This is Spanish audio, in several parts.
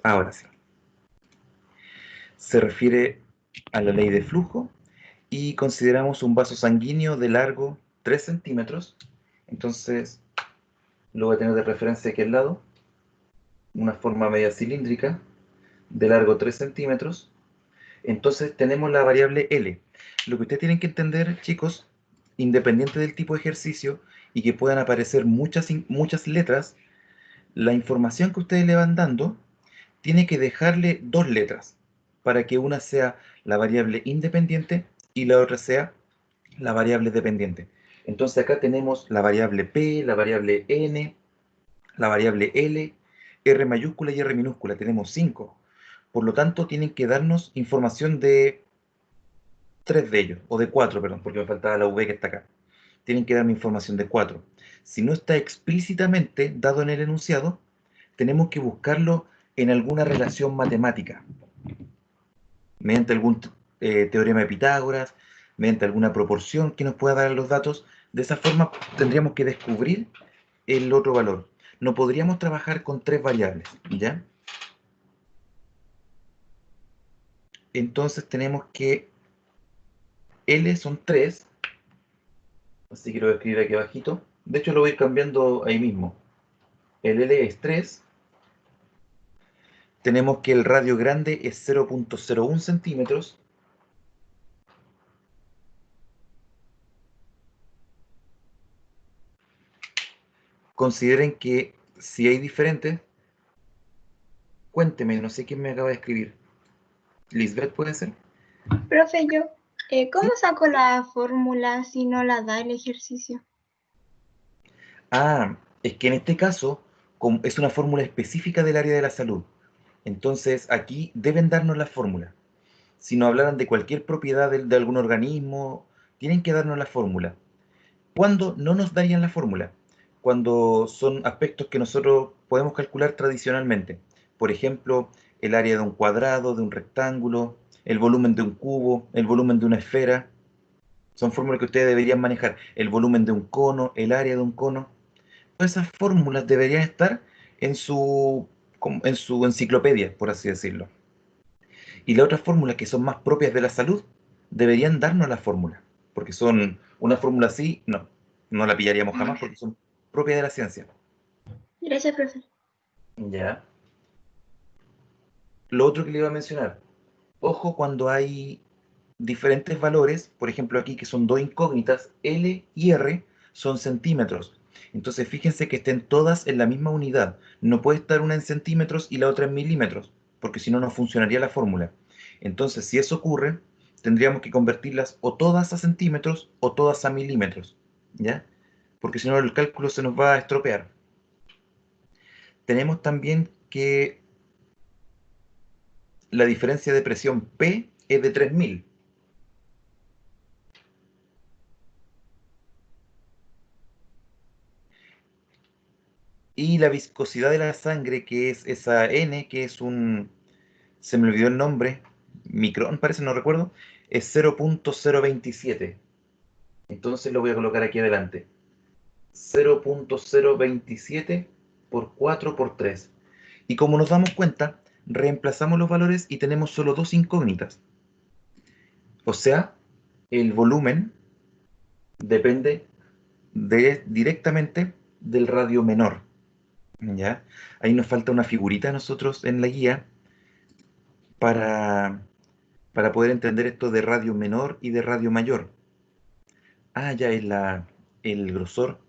Ahora sí. Se refiere a la ley de flujo y consideramos un vaso sanguíneo de largo 3 centímetros. Entonces lo voy a tener de referencia aquí al lado. Una forma media cilíndrica de largo 3 centímetros. Entonces tenemos la variable L. Lo que ustedes tienen que entender, chicos, independiente del tipo de ejercicio y que puedan aparecer muchas letras, la información que ustedes le van dando tiene que dejarle dos letras para que una sea la variable independiente y la otra sea la variable dependiente. Entonces acá tenemos la variable P, la variable N, la variable L, R mayúscula y R minúscula. Tenemos 5. Por lo tanto, tienen que darnos información de 3 de ellos, o de 4, perdón, porque me faltaba la V que está acá. Tienen que darme información de 4. Si no está explícitamente dado en el enunciado, tenemos que buscarlo en alguna relación matemática, mediante algún teorema de Pitágoras, mediante alguna proporción que nos pueda dar los datos. De esa forma tendríamos que descubrir el otro valor. No podríamos trabajar con 3 variables, ¿ya? Entonces tenemos que L son 3, así que lo voy a escribir aquí abajito. De hecho lo voy a ir cambiando ahí mismo. El L es 3. Tenemos que el radio grande es 0,01 centímetros. Consideren que si hay diferentes, cuénteme, no sé quién me acaba de escribir. ¿Lisbeth puede ser? Profe, yo, ¿cómo ¿Sí? saco la fórmula si no la da el ejercicio? Ah, es que en este caso es una fórmula específica del área de la salud. Entonces aquí deben darnos la fórmula. Si nos hablaran de cualquier propiedad de algún organismo, tienen que darnos la fórmula. ¿Cuándo no nos darían la fórmula? Cuando son aspectos que nosotros podemos calcular tradicionalmente. Por ejemplo, el área de un cuadrado, de un rectángulo, el volumen de un cubo, el volumen de una esfera. Son fórmulas que ustedes deberían manejar. El volumen de un cono, el área de un cono. Todas esas fórmulas deberían estar en su enciclopedia, por así decirlo. Y las otras fórmulas que son más propias de la salud, deberían darnos la fórmula. Porque son una fórmula así, no la pillaríamos jamás porque son propias de la ciencia. Gracias, profe. Ya. Lo otro que le iba a mencionar, ojo cuando hay diferentes valores, por ejemplo aquí que son dos incógnitas, L y R, son centímetros. Entonces fíjense que estén todas en la misma unidad. No puede estar una en centímetros y la otra en milímetros, porque si no, no funcionaría la fórmula. Entonces, si eso ocurre, tendríamos que convertirlas o todas a centímetros o todas a milímetros, ¿ya? Porque si no, el cálculo se nos va a estropear. Tenemos también que la diferencia de presión P es de 3000. Y la viscosidad de la sangre, que es esa N, que es se me olvidó el nombre, micrón parece, no recuerdo, es 0,027. Entonces lo voy a colocar aquí adelante. 0,027 por 4 por 3. Y como nos damos cuenta, reemplazamos los valores y tenemos solo dos incógnitas. O sea, el volumen depende directamente del radio menor. ¿Ya? Ahí nos falta una figurita a nosotros en la guía para, para poder entender esto de radio menor y de radio mayor. Ah, ya es el grosor,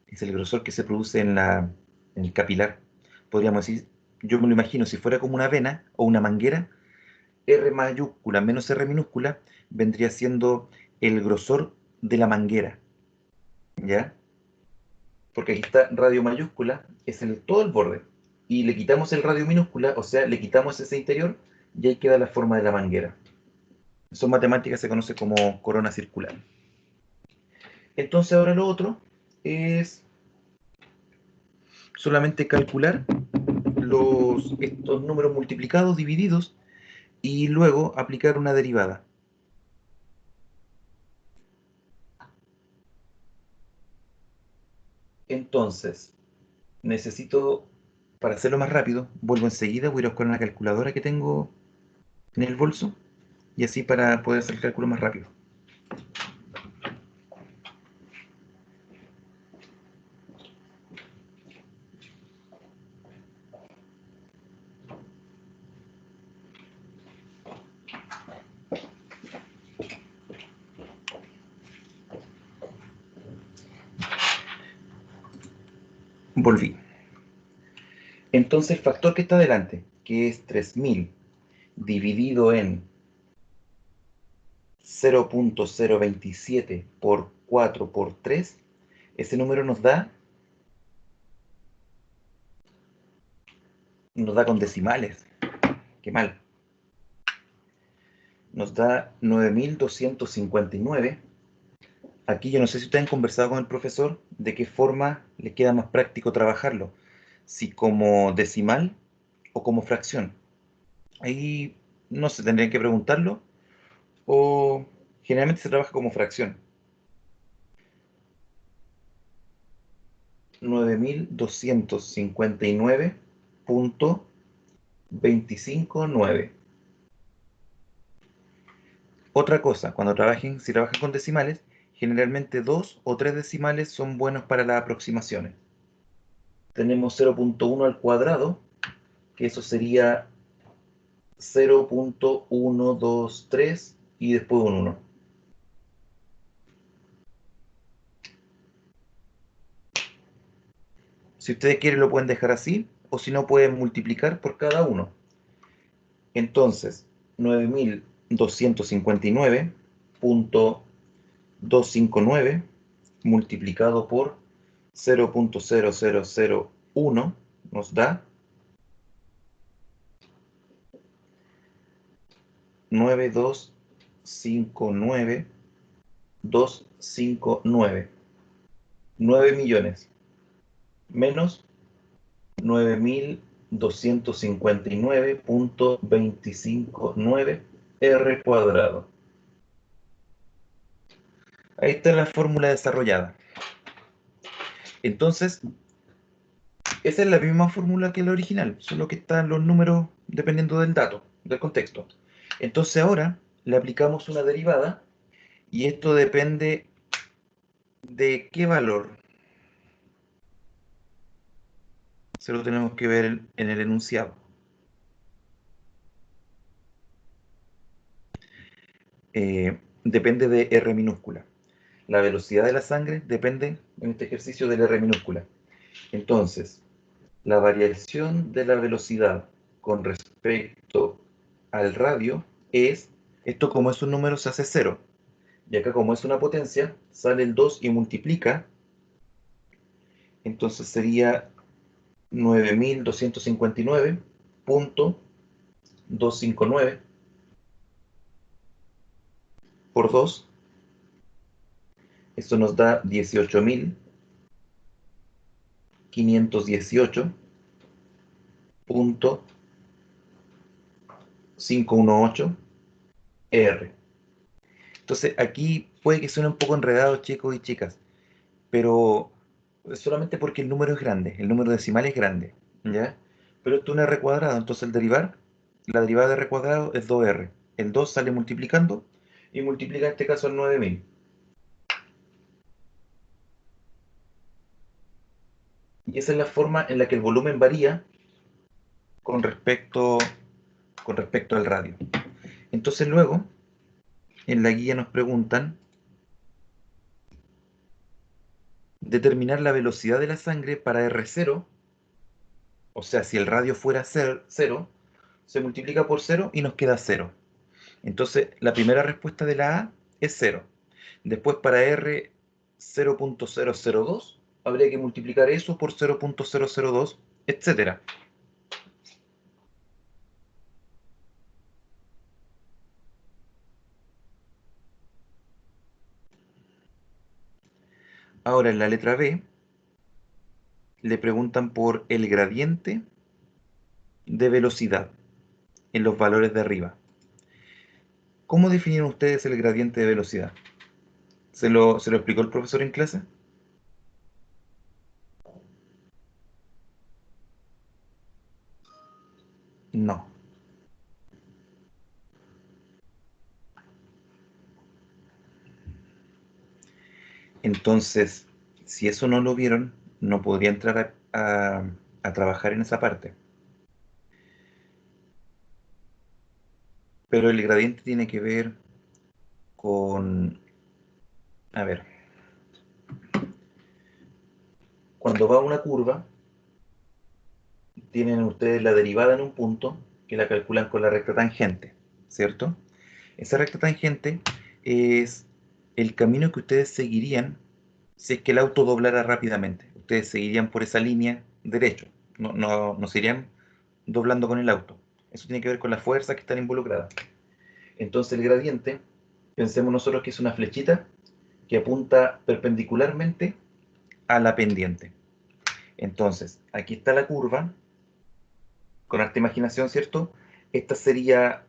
es el grosor que se produce en el capilar. Podríamos decir, yo me lo imagino, si fuera como una vena o una manguera, R mayúscula menos R minúscula vendría siendo el grosor de la manguera, ¿ya? Porque aquí está radio mayúscula, es todo el borde. Y le quitamos el radio minúscula, o sea, le quitamos ese interior y ahí queda la forma de la manguera. Son matemáticas, se conoce como corona circular. Entonces ahora lo otro es solamente calcular estos números multiplicados, divididos, y luego aplicar una derivada. Entonces, necesito para hacerlo más rápido, vuelvo enseguida, voy a ir a buscar una calculadora que tengo en el bolso, y así para poder hacer el cálculo más rápido. Volví. Entonces el factor que está delante, que es 3000 dividido en 0.027 por 4 por 3, ese número nos da con decimales. Qué mal. Nos da 9259. Aquí yo no sé si ustedes han conversado con el profesor de qué forma le queda más práctico trabajarlo, si como decimal o como fracción. Ahí no sé, tendrían que preguntarlo, o generalmente se trabaja como fracción. 9259.259. Otra cosa, si trabajan con decimales, generalmente 2 o 3 decimales son buenos para las aproximaciones. Tenemos 0.1 al cuadrado, que eso sería 0.123 y después un 1. Si ustedes quieren lo pueden dejar así, o si no pueden multiplicar por cada uno. Entonces, 9259.259 multiplicado por 0.0001 nos da 9.259.259. 9 millones menos 9.259.259 r cuadrado. Ahí está la fórmula desarrollada. Entonces, esa es la misma fórmula que la original, solo que están los números dependiendo del dato, del contexto. Entonces ahora le aplicamos una derivada y esto depende de qué valor. Se lo tenemos que ver en el enunciado. Depende de R minúscula. La velocidad de la sangre depende, en este ejercicio, de la R minúscula. Entonces, la variación de la velocidad con respecto al radio es, esto como es un número se hace 0, y acá como es una potencia, sale el 2 y multiplica, entonces sería 9259.259 por 2, esto nos da 18.518.518 R. Entonces aquí puede que suene un poco enredado, chicos y chicas, pero es solamente porque el número es grande, el número decimal es grande, ¿ya? Pero esto es un R cuadrado, entonces la derivada de R cuadrado es 2R. El 2 sale multiplicando y multiplica en este caso el 9000. Y esa es la forma en la que el volumen varía con respecto, al radio. Entonces luego, en la guía nos preguntan determinar la velocidad de la sangre para R0, o sea, si el radio fuera 0, se multiplica por 0 y nos queda 0. Entonces, la primera respuesta de la A es 0. Después, para R 0.002, habría que multiplicar eso por 0.002, etc. Ahora, en la letra B, le preguntan por el gradiente de velocidad en los valores de arriba. ¿Cómo definen ustedes el gradiente de velocidad? ¿Se lo explicó el profesor en clase? No. Entonces, si eso no lo vieron, no podría entrar a trabajar en esa parte. Pero el gradiente tiene que ver con, a ver, cuando va una curva, tienen ustedes la derivada en un punto que la calculan con la recta tangente, ¿cierto? Esa recta tangente es el camino que ustedes seguirían si es que el auto doblara rápidamente. Ustedes seguirían por esa línea derecho, no se irían doblando con el auto. Eso tiene que ver con las fuerzas que están involucradas. Entonces el gradiente, pensemos nosotros que es una flechita que apunta perpendicularmente a la pendiente. Entonces, aquí está la curva, con harta imaginación, ¿cierto? Esta sería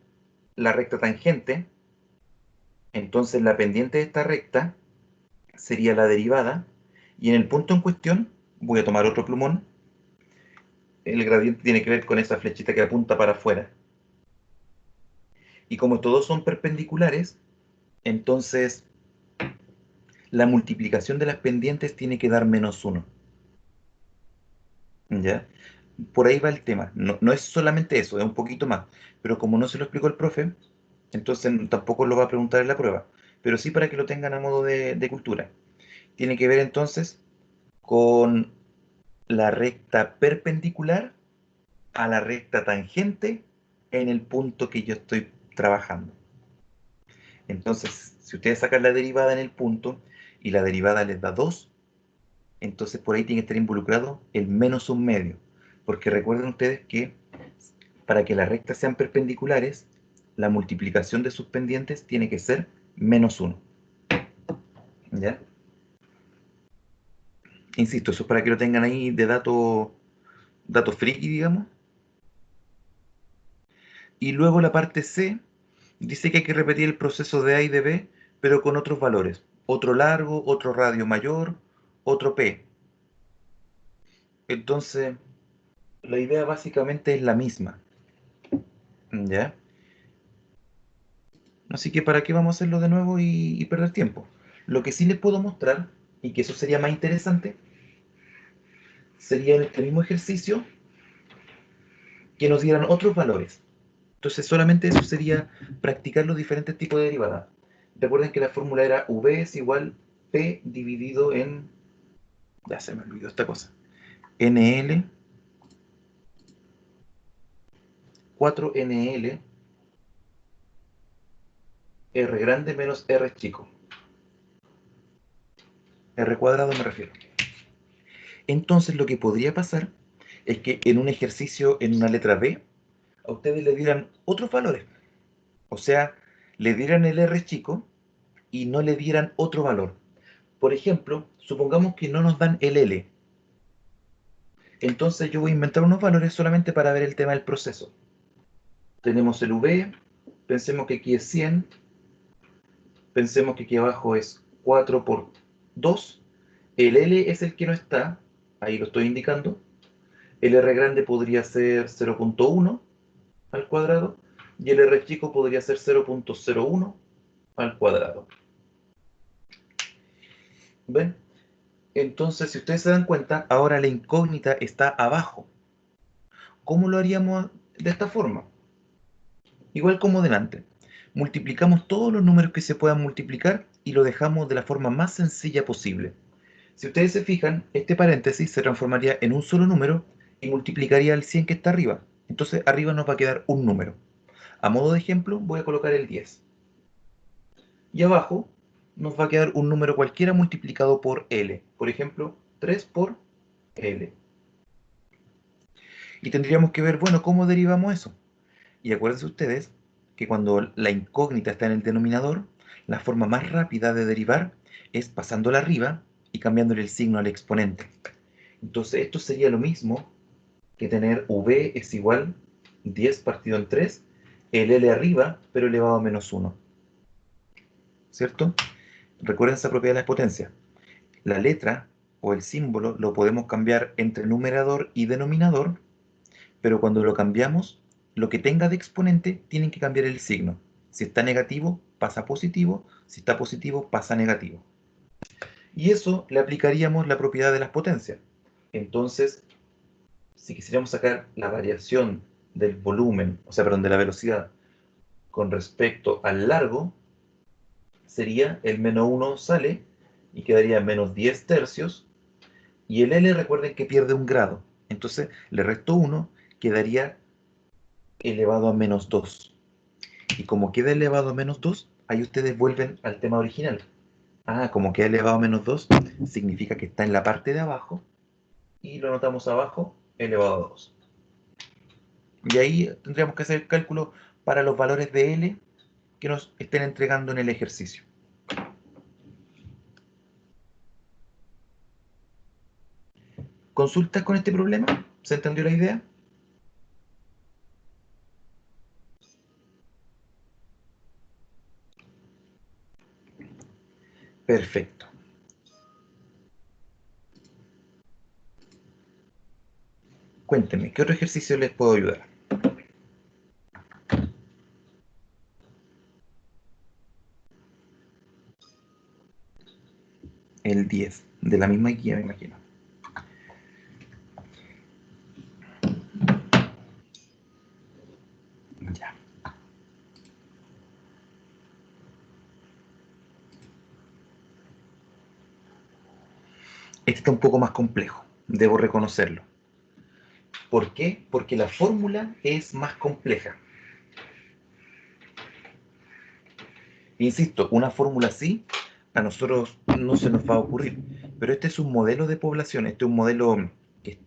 la recta tangente, entonces la pendiente de esta recta sería la derivada, y en el punto en cuestión, voy a tomar otro plumón, el gradiente tiene que ver con esa flechita que apunta para afuera. Y como todos son perpendiculares, entonces la multiplicación de las pendientes tiene que dar -1. ¿Ya? Por ahí va el tema. No es solamente eso, es un poquito más. Pero como no se lo explicó el profe, entonces tampoco lo va a preguntar en la prueba. Pero sí para que lo tengan a modo de cultura. Tiene que ver entonces con la recta perpendicular a la recta tangente en el punto que yo estoy trabajando. Entonces, si ustedes sacan la derivada en el punto y la derivada les da 2, entonces por ahí tiene que estar involucrado el -1/2. Porque recuerden ustedes que para que las rectas sean perpendiculares, la multiplicación de sus pendientes tiene que ser -1. ¿Ya? Insisto, eso es para que lo tengan ahí de dato friki, digamos. Y luego la parte C dice que hay que repetir el proceso de A y de B, pero con otros valores. Otro largo, otro radio mayor, otro P. Entonces, la idea básicamente es la misma. ¿Ya? Así que ¿para qué vamos a hacerlo de nuevo y perder tiempo? Lo que sí les puedo mostrar, y que eso sería más interesante, sería en este mismo ejercicio que nos dieran otros valores. Entonces solamente eso sería practicar los diferentes tipos de derivadas. Recuerden que la fórmula era V es igual P dividido en... Ya se me olvidó esta cosa. NL, 4NL, R grande menos R chico. R cuadrado me refiero. Entonces lo que podría pasar es que en un ejercicio en una letra B, a ustedes le dieran otros valores. O sea, le dieran el R chico y no le dieran otro valor. Por ejemplo, supongamos que no nos dan el L. Entonces yo voy a inventar unos valores solamente para ver el tema del proceso. Tenemos el V, pensemos que aquí es 100, pensemos que aquí abajo es 4 por 2, el L es el que no está, ahí lo estoy indicando, el R grande podría ser 0.1 al cuadrado, y el R chico podría ser 0.01 al cuadrado. ¿Ven? Entonces, si ustedes se dan cuenta, ahora la incógnita está abajo. ¿Cómo lo haríamos de esta forma? Igual como delante. Multiplicamos todos los números que se puedan multiplicar y lo dejamos de la forma más sencilla posible. Si ustedes se fijan, este paréntesis se transformaría en un solo número y multiplicaría el 100 que está arriba. Entonces arriba nos va a quedar un número. A modo de ejemplo, voy a colocar el 10. Y abajo nos va a quedar un número cualquiera multiplicado por L. Por ejemplo, 3 por L. Y tendríamos que ver, bueno, ¿cómo derivamos eso? Y acuérdense ustedes que cuando la incógnita está en el denominador, la forma más rápida de derivar es pasándola arriba y cambiándole el signo al exponente. Entonces esto sería lo mismo que tener v es igual 10 partido en 3, el L arriba, pero elevado a -1. ¿Cierto? Recuerden esa propiedad de las potencias. La letra o el símbolo lo podemos cambiar entre numerador y denominador, pero cuando lo cambiamos, lo que tenga de exponente tienen que cambiar el signo. Si está negativo, pasa a positivo. Si está positivo, pasa a negativo. Y eso le aplicaríamos la propiedad de las potencias. Entonces, si quisiéramos sacar la variación del volumen, o sea, perdón, de la velocidad con respecto al largo, sería el menos 1 sale y quedaría menos 10 tercios. Y el L, recuerden que pierde un grado. Entonces, le resto 1, quedaría elevado a menos 2. Y como queda elevado a menos 2, ahí ustedes vuelven al tema original. Ah, como queda elevado a menos 2, significa que está en la parte de abajo. Y lo notamos abajo, elevado a 2. Y ahí tendríamos que hacer el cálculo para los valores de L que nos estén entregando en el ejercicio. ¿Consultas con este problema? ¿Se entendió la idea? Perfecto. Cuéntenme, ¿qué otro ejercicio les puedo ayudar? El 10, de la misma guía, me imagino. Ya. Este está un poco más complejo, debo reconocerlo. ¿Por qué? Porque la fórmula es más compleja. Insisto, una fórmula así a nosotros no se nos va a ocurrir. Pero este es un modelo de población, este es un modelo que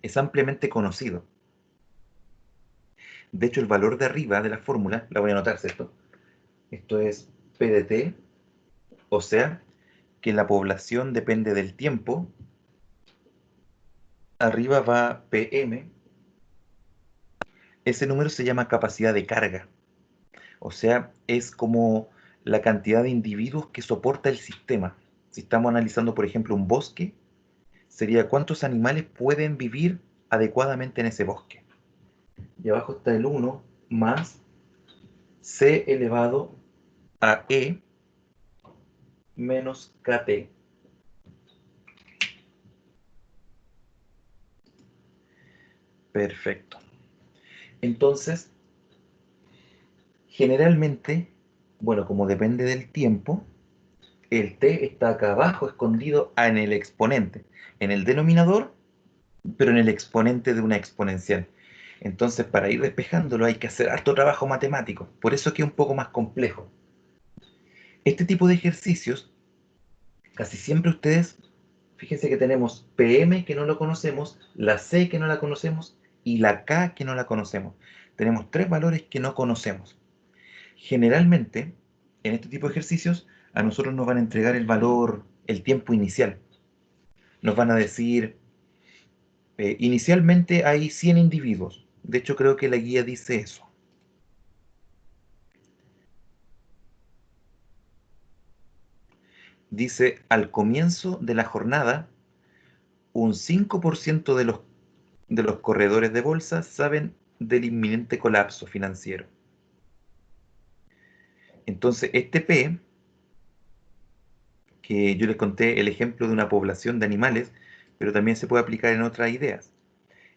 es ampliamente conocido. De hecho, el valor de arriba de la fórmula, la voy a anotar, ¿cierto? Esto es P de T, o sea, que la población depende del tiempo. Arriba va PM. Ese número se llama capacidad de carga. O sea, es como la cantidad de individuos que soporta el sistema. Si estamos analizando, por ejemplo, un bosque, sería cuántos animales pueden vivir adecuadamente en ese bosque. Y abajo está el 1 más C elevado a E menos KT. Perfecto. Entonces, generalmente, bueno, como depende del tiempo, el t está acá abajo, escondido en el exponente, en el denominador, pero en el exponente de una exponencial. Entonces, para ir despejándolo hay que hacer harto trabajo matemático, por eso es que es un poco más complejo. Este tipo de ejercicios, casi siempre ustedes, fíjense que tenemos PM que no lo conocemos, la C que no la conocemos y la K que no la conocemos. Tenemos tres valores que no conocemos. Generalmente, en este tipo de ejercicios, a nosotros nos van a entregar el valor, el tiempo inicial. Nos van a decir, inicialmente hay 100 individuos. De hecho, creo que la guía dice eso. Dice, al comienzo de la jornada, un 5% de los corredores de bolsa saben del inminente colapso financiero. Entonces, este P, que yo les conté el ejemplo de una población de animales, pero también se puede aplicar en otras ideas.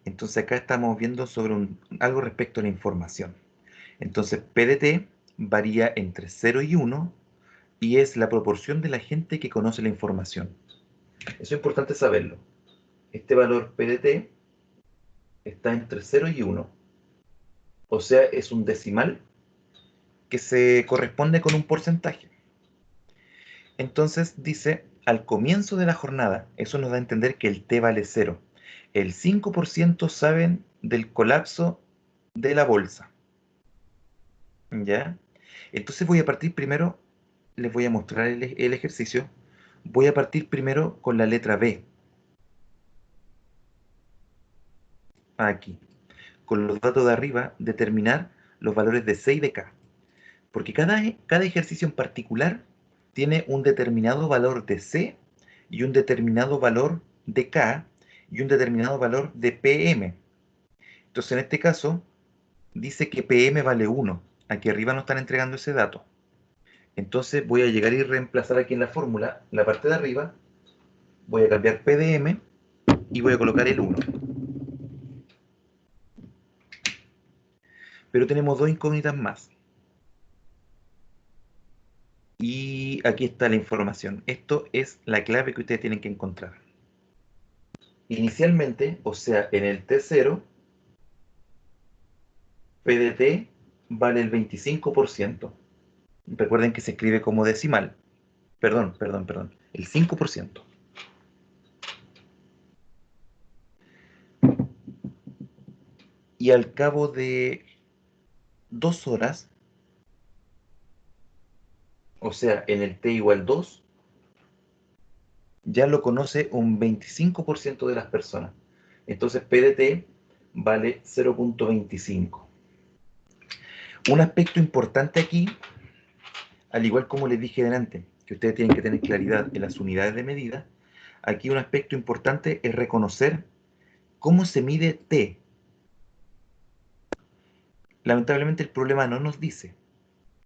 Entonces acá estamos viendo sobre algo respecto a la información. Entonces PDT varía entre 0 y 1 y es la proporción de la gente que conoce la información. Eso es importante saberlo. Este valor PDT está entre 0 y 1. O sea, es un decimal que se corresponde con un porcentaje. Entonces dice, al comienzo de la jornada, eso nos da a entender que el T vale 0. El 5% saben del colapso de la bolsa. ¿Ya? Entonces voy a partir primero, les voy a mostrar el ejercicio. Voy a partir primero con la letra B, aquí. Con los datos de arriba, determinar los valores de C y de K. Porque cada ejercicio en particular tiene un determinado valor de C y un determinado valor de K y un determinado valor de PM. Entonces, en este caso, dice que PM vale 1. Aquí arriba no están entregando ese dato. Entonces voy a llegar y reemplazar aquí en la fórmula, la parte de arriba, voy a cambiar PDM y voy a colocar el 1. Pero tenemos dos incógnitas más. Y aquí está la información. Esto es la clave que ustedes tienen que encontrar. Inicialmente, o sea, en el T0, PDT vale el 25%. Recuerden que se escribe como decimal. Perdón. El 5%. Y al cabo de 2 horas, o sea, en el T igual 2, ya lo conoce un 25% de las personas. Entonces PDT vale 0.25. Un aspecto importante aquí, al igual como les dije delante, que ustedes tienen que tener claridad en las unidades de medida, aquí un aspecto importante es reconocer cómo se mide T. Lamentablemente el problema no nos dice.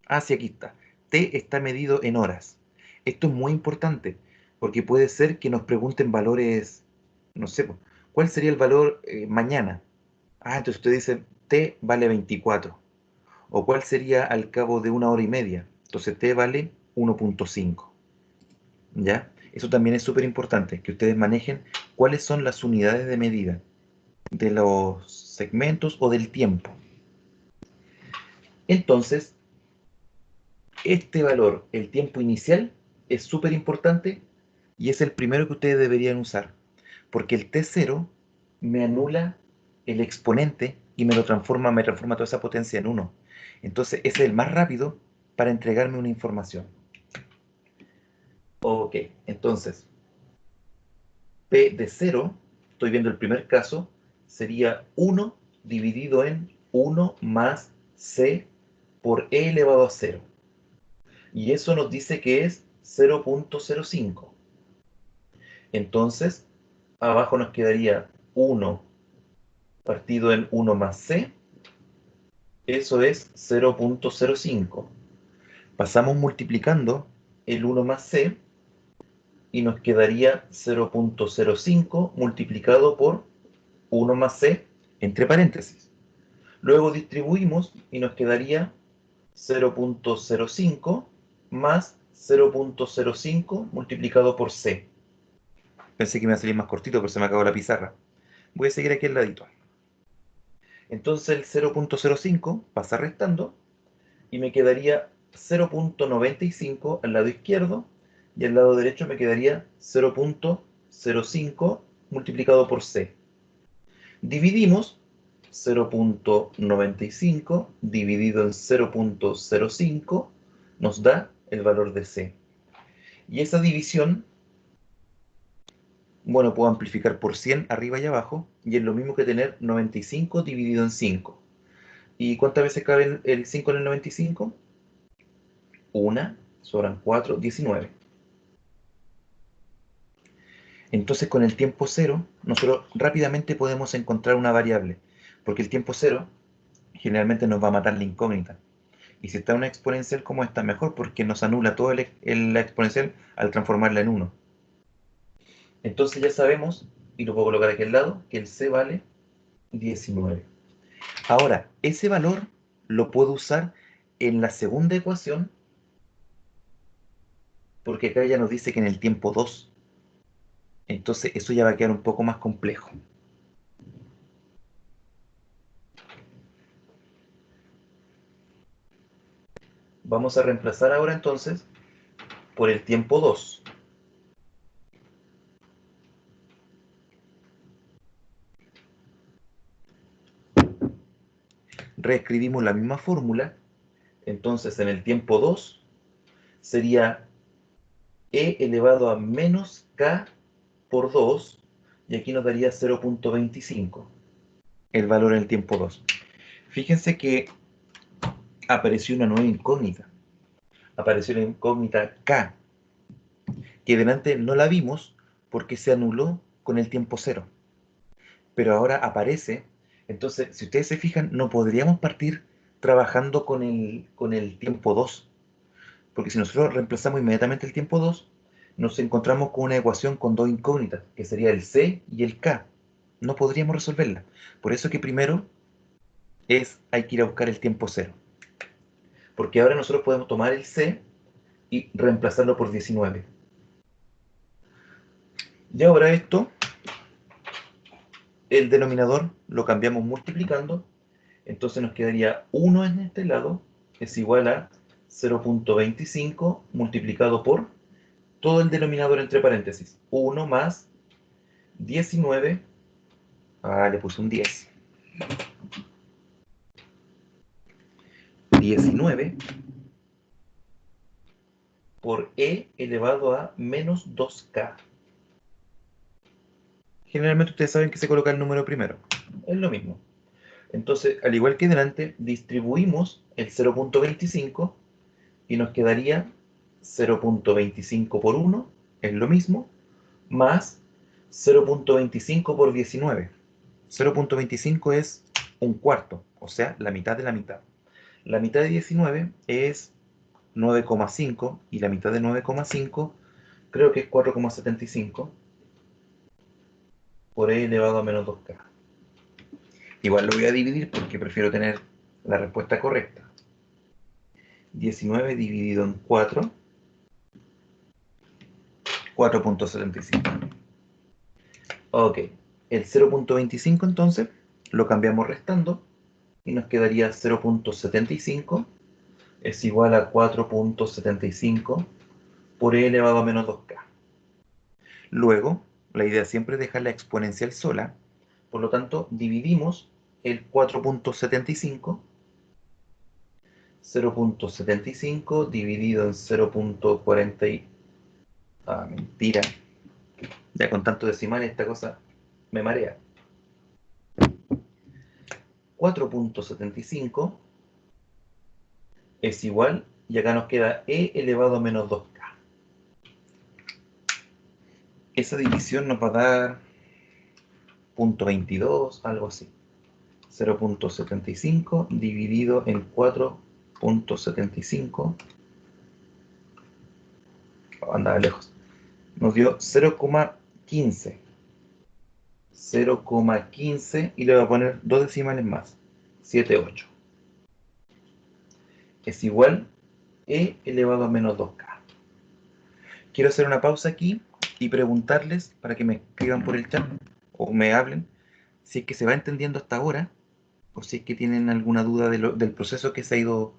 Ah, sí, aquí está. T está medido en horas. Esto es muy importante, porque puede ser que nos pregunten valores, no sé, ¿cuál sería el valor mañana? Ah, entonces usted dice, T vale 24. ¿O cuál sería al cabo de 1 hora y media? Entonces T vale 1.5. ¿Ya? Eso también es súper importante, que ustedes manejen cuáles son las unidades de medida de los segmentos o del tiempo. Entonces, este valor, el tiempo inicial, es súper importante y es el primero que ustedes deberían usar, porque el T0 me anula el exponente y me transforma toda esa potencia en 1. Entonces, ese es el más rápido para entregarme una información. Ok, entonces, P de 0, estoy viendo el primer caso, sería 1 dividido en 1 más C por E elevado a 0. Y eso nos dice que es 0.05. Entonces, abajo nos quedaría 1 partido en 1 más C. Eso es 0.05. Pasamos multiplicando el 1 más C y nos quedaría 0.05 multiplicado por 1 más C entre paréntesis. Luego distribuimos y nos quedaría 0.05 más 0.05 multiplicado por C. Pensé que me iba a salir más cortito, pero se me acabó la pizarra. Voy a seguir aquí al ladito. Entonces el 0.05 pasa restando y me quedaría 0.95 al lado izquierdo y al lado derecho me quedaría 0.05 multiplicado por C. Dividimos 0.95 dividido en 0.05 nos da el valor de C. Y esa división, bueno, puedo amplificar por 100 arriba y abajo, y es lo mismo que tener 95 dividido en 5. ¿Y cuántas veces cabe el 5 en el 95? Una, sobran 4, 19. Entonces con el tiempo cero, nosotros rápidamente podemos encontrar una variable, porque el tiempo cero generalmente nos va a matar la incógnita. Y si está una exponencial como esta, mejor, porque nos anula toda la exponencial al transformarla en 1. Entonces ya sabemos, y lo puedo colocar aquí al lado, que el C vale 19. Ahora, ese valor lo puedo usar en la segunda ecuación, porque acá ya nos dice que en el tiempo 2. Entonces eso ya va a quedar un poco más complejo. Vamos a reemplazar ahora entonces por el tiempo 2. Reescribimos la misma fórmula. Entonces en el tiempo 2 sería e elevado a menos k por 2, y aquí nos daría 0.25, el valor en el tiempo 2. Fíjense que apareció una nueva incógnita. Apareció la incógnita k, que delante no la vimos porque se anuló con el tiempo 0. Pero ahora aparece Entonces, si ustedes se fijan, no podríamos partir trabajando con el tiempo 2, porque si nosotros reemplazamos inmediatamente el tiempo 2, nos encontramos con una ecuación con dos incógnitas, que sería el C y el K. No podríamos resolverla. Por eso que primero hay que ir a buscar el tiempo 0. Porque ahora nosotros podemos tomar el C y reemplazarlo por 19. Y ahora esto, el denominador lo cambiamos multiplicando, entonces nos quedaría 1 en este lado es igual a 0.25 multiplicado por todo el denominador entre paréntesis, 1 más 19, le puse un 10, 19 por e elevado a menos 2k. Generalmente ustedes saben que se coloca el número primero, es lo mismo. Entonces, al igual que delante, distribuimos el 0.25 y nos quedaría 0.25 por 1, es lo mismo, más 0.25 por 19. 0.25 es un cuarto, o sea, la mitad de la mitad. La mitad de 19 es 9,5 y la mitad de 9,5 creo que es 4,75 por e elevado a menos 2k. Igual lo voy a dividir porque prefiero tener la respuesta correcta. 19 dividido en 4, 4.75. Ok, el 0.25 entonces lo cambiamos restando y nos quedaría 0.75 es igual a 4.75 por e elevado a menos 2k. Luego, la idea siempre es dejar la exponencial sola, por lo tanto dividimos el 4.75, 0.75 dividido en 0.40, mentira, ya con tantos decimales esta cosa me marea. 4.75 es igual, y acá nos queda e elevado a menos 2k. Esa división nos va a dar 0.22, algo así. 0.75 dividido en 4.75, andaba lejos, nos dio 0,15. 0,15 y le voy a poner dos decimales más, 78. Es igual e elevado a menos 2k. Quiero hacer una pausa aquí y preguntarles para que me escriban por el chat o me hablen si es que se va entendiendo hasta ahora o si es que tienen alguna duda del proceso que se ha ido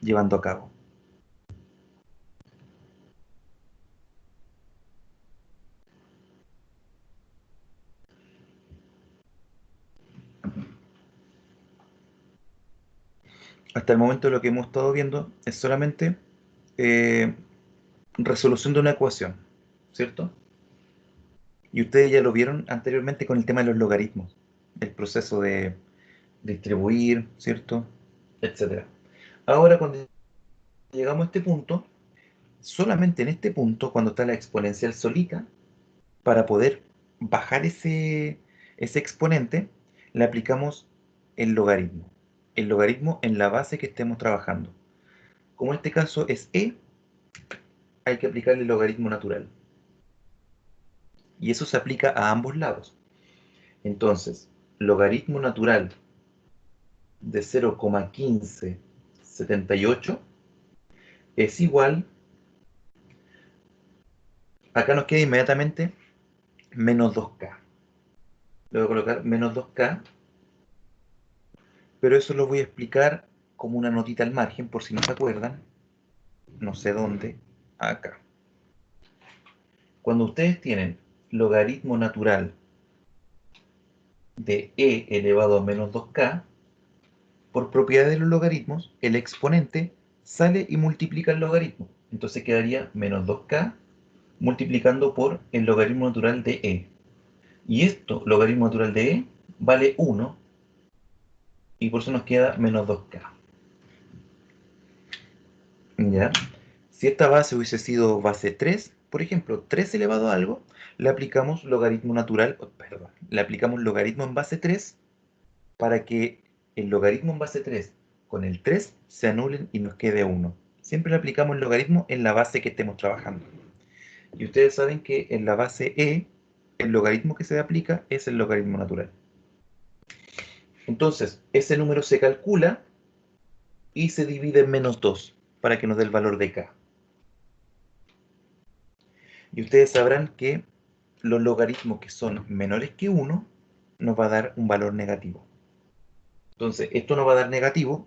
llevando a cabo. Hasta el momento lo que hemos estado viendo es solamente eh, resolución de una ecuación, ¿cierto? Y ustedes ya lo vieron anteriormente con el tema de los logaritmos, el proceso de distribuir, ¿cierto? Etcétera. Ahora, cuando llegamos a este punto, solamente en este punto, cuando está la exponencial solita, para poder bajar ese exponente, le aplicamos el logaritmo. El logaritmo en la base que estemos trabajando. Como en este caso es e, hay que aplicarle el logaritmo natural. Y eso se aplica a ambos lados. Entonces, logaritmo natural de 0,1578 es igual, acá nos queda inmediatamente menos 2k. Le voy a colocar menos 2k, pero eso lo voy a explicar como una notita al margen, por si no se acuerdan, no sé dónde, acá. Cuando ustedes tienen logaritmo natural de e elevado a menos 2k, por propiedad de los logaritmos, el exponente sale y multiplica el logaritmo. Entonces quedaría menos 2k multiplicando por el logaritmo natural de e. Y esto, logaritmo natural de e, vale 1, y por eso nos queda menos 2k. ¿Ya? Si esta base hubiese sido base 3, por ejemplo, 3 elevado a algo, le aplicamos logaritmo natural, perdón, le aplicamos logaritmo en base 3 para que el logaritmo en base 3 con el 3 se anulen y nos quede 1. Siempre le aplicamos el logaritmo en la base que estemos trabajando. Y ustedes saben que en la base E, el logaritmo que se aplica es el logaritmo natural. Entonces, ese número se calcula y se divide en menos 2 para que nos dé el valor de K. Y ustedes sabrán que los logaritmos que son menores que 1 nos va a dar un valor negativo. Entonces, esto nos va a dar negativo.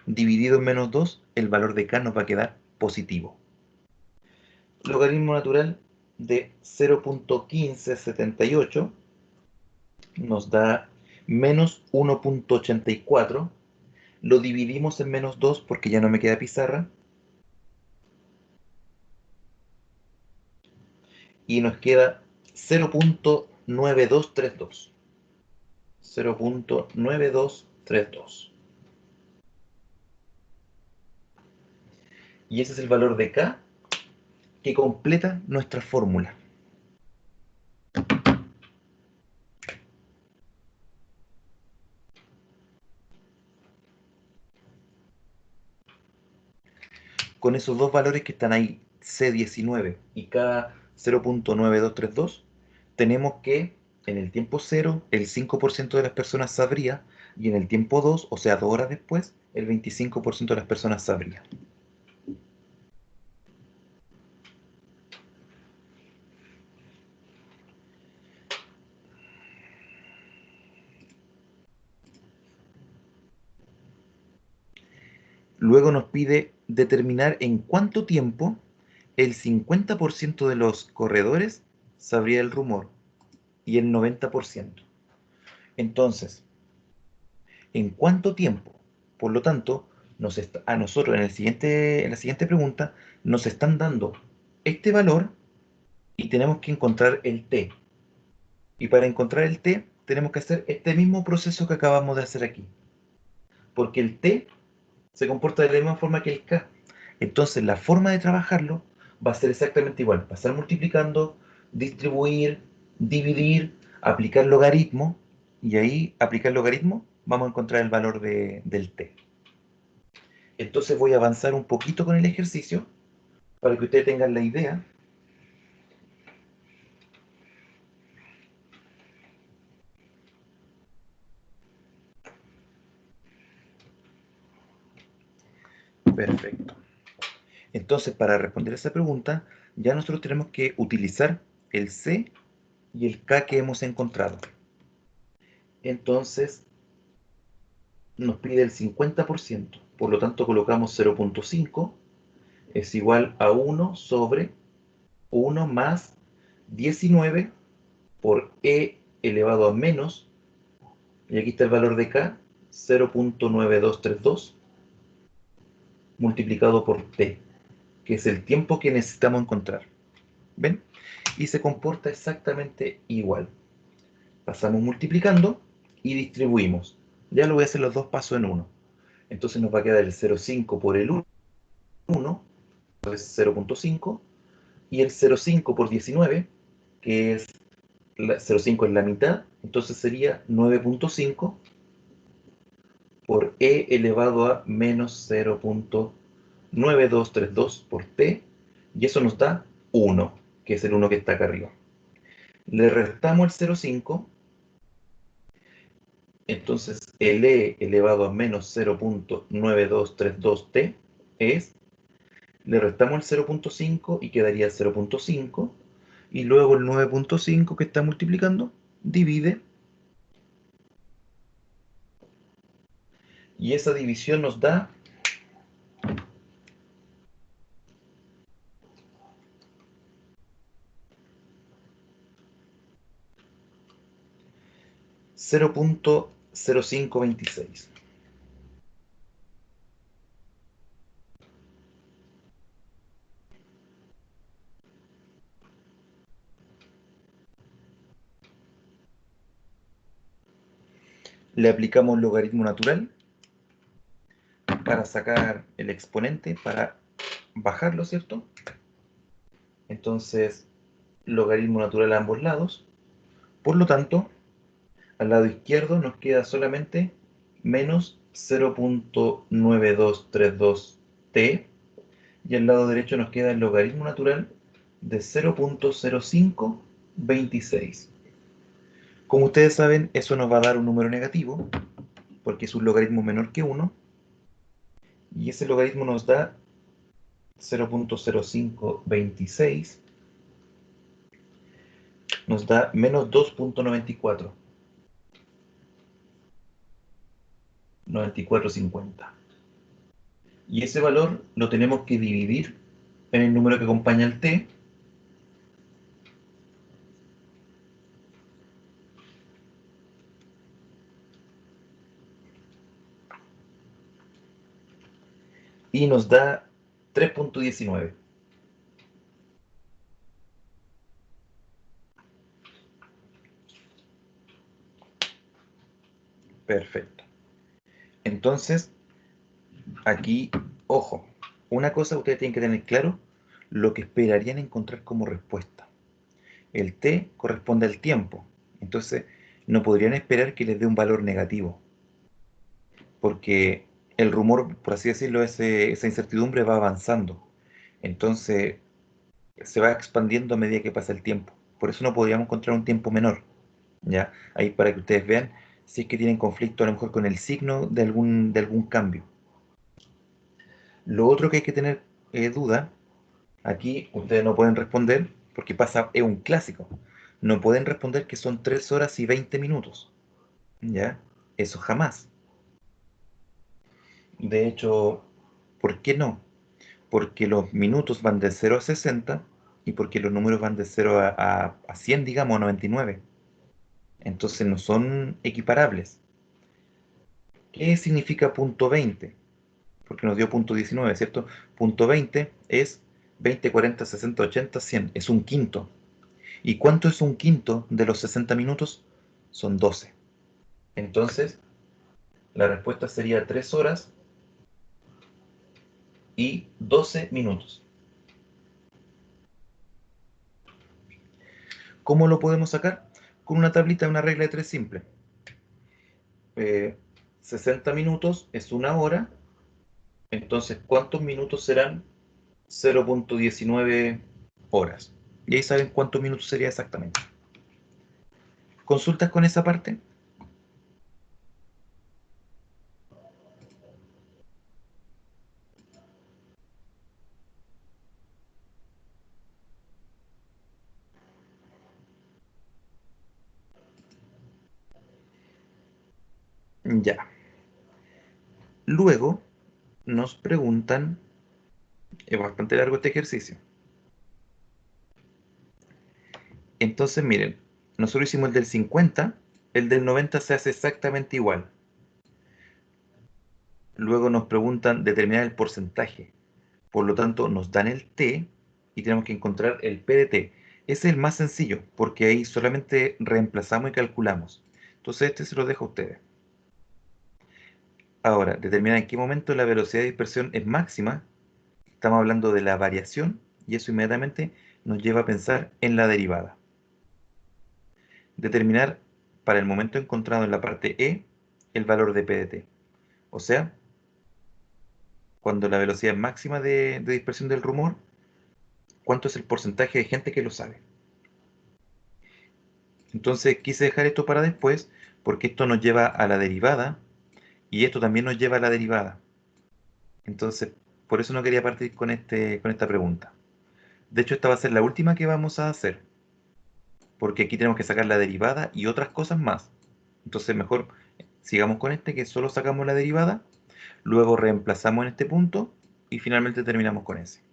Dividido en menos 2, el valor de K nos va a quedar positivo. Logaritmo natural de 0.1578 nos da menos 1.84. Lo dividimos en menos 2 porque ya no me queda pizarra. Y nos queda 0.9232. 0.9232. Y ese es el valor de K que completa nuestra fórmula. Con esos dos valores que están ahí, C19 y K 0.9232, tenemos que en el tiempo 0 el 5% de las personas sabría, y en el tiempo 2, o sea, 2 horas después, el 25% de las personas sabría. Luego nos pide determinar en cuánto tiempo el 50% de los corredores sabría el rumor y el 90%. Entonces, ¿en cuánto tiempo? Por lo tanto, a nosotros en la siguiente pregunta nos están dando este valor y tenemos que encontrar el t. Y para encontrar el t tenemos que hacer este mismo proceso que acabamos de hacer aquí. Porque el t se comporta de la misma forma que el k. Entonces la forma de trabajarlo va a ser exactamente igual. Pasar multiplicando, distribuir, dividir, aplicar logaritmo, y ahí aplicar logaritmo vamos a encontrar el valor del t. Entonces voy a avanzar un poquito con el ejercicio para que ustedes tengan la idea. Perfecto. Entonces, para responder a esa pregunta, ya nosotros tenemos que utilizar el C y el K que hemos encontrado. Entonces, nos pide el 50%. Por lo tanto, colocamos 0.5 es igual a 1 sobre 1 más 19 por E elevado a menos, y aquí está el valor de K, 0.9232, multiplicado por T, que es el tiempo que necesitamos encontrar. ¿Ven? Y se comporta exactamente igual. Pasamos multiplicando y distribuimos. Ya lo voy a hacer los dos pasos en uno. Entonces nos va a quedar el 0,5 por el 1, entonces 0.5, y el 0,5 por 19, que es 0,5 es la mitad, entonces sería 9.5 por E elevado a menos 0.9232 por T, y eso nos da 1, que es el 1 que está acá arriba. Le restamos el 0,5, entonces el E elevado a menos 0.9232T es, le restamos el 0.5 y quedaría 0.5, y luego el 9.5 que está multiplicando, divide, y esa división nos da 0.0526. Le aplicamos logaritmo natural para sacar el exponente, para bajarlo, ¿cierto? Entonces, logaritmo natural a ambos lados. Por lo tanto, al lado izquierdo nos queda solamente menos 0.9232t y al lado derecho nos queda el logaritmo natural de 0.0526. Como ustedes saben, eso nos va a dar un número negativo, porque es un logaritmo menor que 1, y ese logaritmo nos da 0.0526, nos da menos 2.94, 9450. Y ese valor lo tenemos que dividir en el número que acompaña al t, y nos da 3.19. Perfecto. Entonces, aquí, ojo, una cosa ustedes tienen que tener claro, lo que esperarían encontrar como respuesta. El t corresponde al tiempo, entonces no podrían esperar que les dé un valor negativo, porque el rumor, por así decirlo, esa incertidumbre va avanzando. Entonces, se va expandiendo a medida que pasa el tiempo. Por eso no podríamos encontrar un tiempo menor. ¿Ya? Ahí para que ustedes vean si es que tienen conflicto a lo mejor con el signo de algún cambio. Lo otro que hay que tener duda, aquí ustedes no pueden responder, porque pasa, es un clásico. No pueden responder que son 3 horas y 20 minutos. ¿Ya? Eso jamás. De hecho, ¿por qué no? Porque los minutos van de 0 a 60 y porque los números van de 0 a 100, digamos, a 99. Entonces no son equiparables. ¿Qué significa punto 20? Porque nos dio punto 19, ¿cierto? Punto 20 es 20, 40, 60, 80, 100. Es un quinto. ¿Y cuánto es un quinto de los 60 minutos? Son 12. Entonces, la respuesta sería 3 horas y 12 minutos. ¿Cómo lo podemos sacar? Con una tablita, una regla de 3 simple. 60 minutos es una hora. Entonces, ¿cuántos minutos serán 0.19 horas? Y ahí saben cuántos minutos sería exactamente. ¿Consultas con esa parte? Ya. Luego nos preguntan, es bastante largo este ejercicio. Entonces, miren, nosotros hicimos el del 50, el del 90 se hace exactamente igual. Luego nos preguntan determinar el porcentaje. Por lo tanto, nos dan el t y tenemos que encontrar el p de t. Ese es el más sencillo, porque ahí solamente reemplazamos y calculamos. Entonces, este se lo dejo a ustedes. Ahora, determinar en qué momento la velocidad de dispersión es máxima. Estamos hablando de la variación y eso inmediatamente nos lleva a pensar en la derivada. Determinar para el momento encontrado en la parte E el valor de P de t. O sea, cuando la velocidad máxima de dispersión del rumor, ¿cuánto es el porcentaje de gente que lo sabe? Entonces quise dejar esto para después porque esto nos lleva a la derivada y esto también nos lleva a la derivada. Entonces, por eso no quería partir con esta pregunta. De hecho, esta va a ser la última que vamos a hacer, porque aquí tenemos que sacar la derivada y otras cosas más. Entonces, mejor sigamos con este, que solo sacamos la derivada, luego reemplazamos en este punto y finalmente terminamos con ese.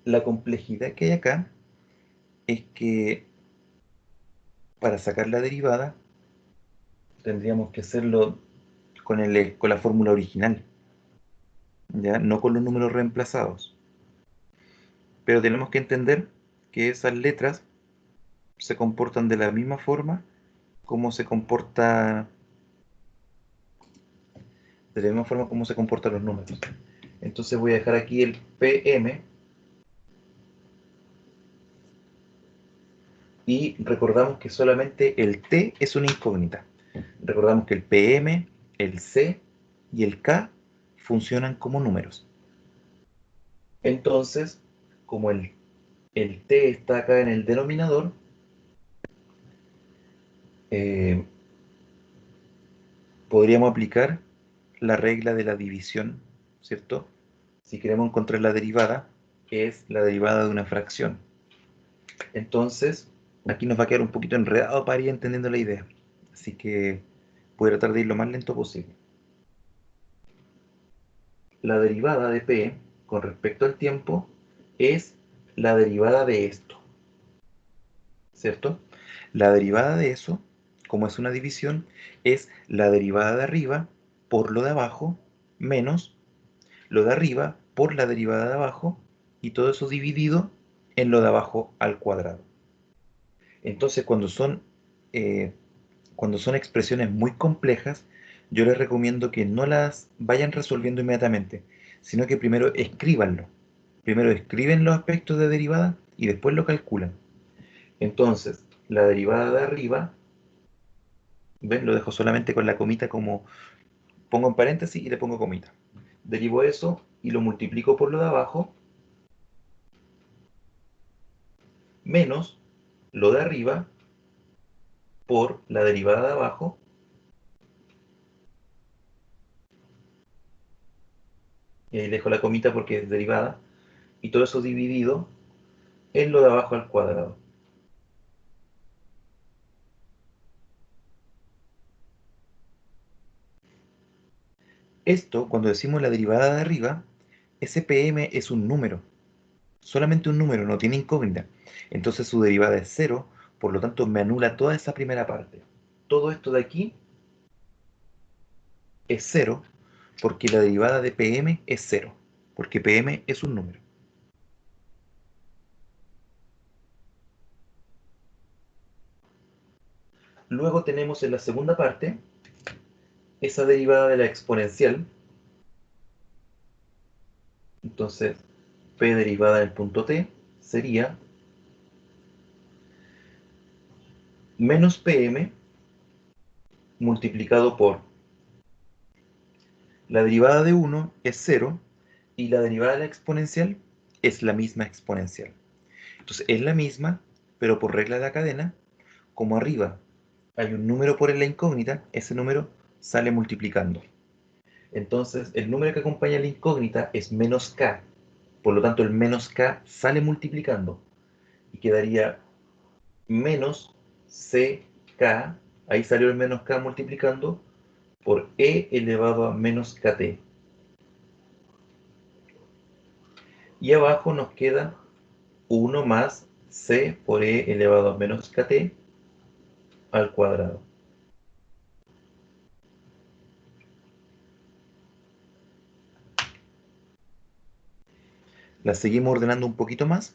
La complejidad que hay acá es que para sacar la derivada tendríamos que hacerlo con la fórmula original, ¿ya? No con los números reemplazados. Pero tenemos que entender que esas letras se comportan de la misma forma como se comporta, de la misma forma como se comportan los números. Entonces voy a dejar aquí el PM y recordamos que solamente el T es una incógnita. Recordamos que el PM, el C y el K funcionan como números. Entonces, como el T está acá en el denominador, eh, podríamos aplicar la regla de la división, ¿cierto? Si queremos encontrar la derivada, es la derivada de una fracción. Entonces, aquí nos va a quedar un poquito enredado para ir entendiendo la idea. Así que voy a tratar de ir lo más lento posible. La derivada de P con respecto al tiempo es la derivada de esto, ¿cierto? La derivada de eso, como es una división, es la derivada de arriba por lo de abajo menos lo de arriba por la derivada de abajo y todo eso dividido en lo de abajo al cuadrado. Entonces, eh, cuando son expresiones muy complejas, yo les recomiendo que no las vayan resolviendo inmediatamente, sino que primero escríbanlo. Primero escriben los aspectos de derivada y después lo calculan. Entonces, la derivada de arriba, ¿ven? Lo dejo solamente con la comita como pongo en paréntesis y le pongo comita. Derivo eso y lo multiplico por lo de abajo, menos lo de arriba por la derivada de abajo, y ahí dejo la comita porque es derivada, y todo eso dividido en lo de abajo al cuadrado. Esto, cuando decimos la derivada de arriba, ese PM es un número, solamente un número, no tiene incógnita. Entonces su derivada es cero, por lo tanto me anula toda esa primera parte. Todo esto de aquí es cero, porque la derivada de PM es cero, porque PM es un número. Luego tenemos en la segunda parte esa derivada de la exponencial. Entonces, P derivada del punto T sería menos PM multiplicado por la derivada de 1 es cero y la derivada de la exponencial es la misma exponencial. Entonces es la misma, pero por regla de la cadena, como arriba hay un número por la incógnita, ese número sale multiplicando. Entonces el número que acompaña a la incógnita es menos k, por lo tanto el menos k sale multiplicando y quedaría menos ck, ahí salió el menos k multiplicando por e elevado a menos kt. Y abajo nos queda 1 más c por e elevado a menos kt al cuadrado. La seguimos ordenando un poquito más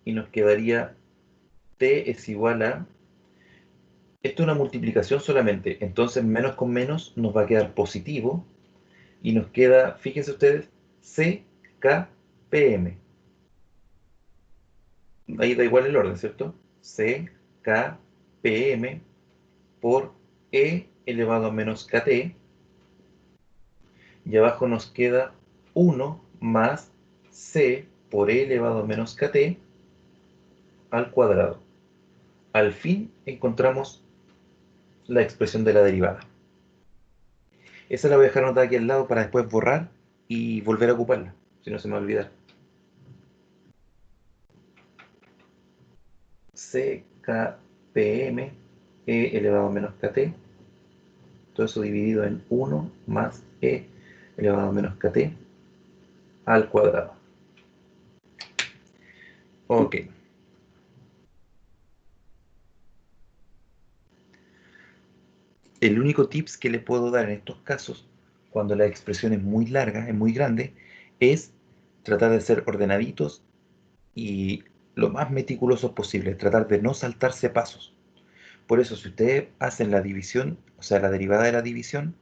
y nos quedaría t es igual a... Esto es una multiplicación solamente, entonces menos con menos nos va a quedar positivo y nos queda, fíjense ustedes, ckpm. Ahí da igual el orden, ¿cierto? ckpm por e elevado a menos kt, y abajo nos queda 1 más c por e elevado a menos kt al cuadrado. Al fin encontramos la expresión de la derivada. Esa la voy a dejar anotada aquí al lado para después borrar y volver a ocuparla, si no se me va a olvidar. ckpm e elevado a menos kt, todo eso dividido en 1 más e elevado a menos kt al cuadrado. Ok. el único tips que le puedo dar en estos casos, cuando la expresión es muy larga, es muy grande, es tratar de ser ordenaditos y lo más meticulosos posible, tratar de no saltarse pasos. Por eso, si ustedes hacen la división, o sea, la derivada de la división,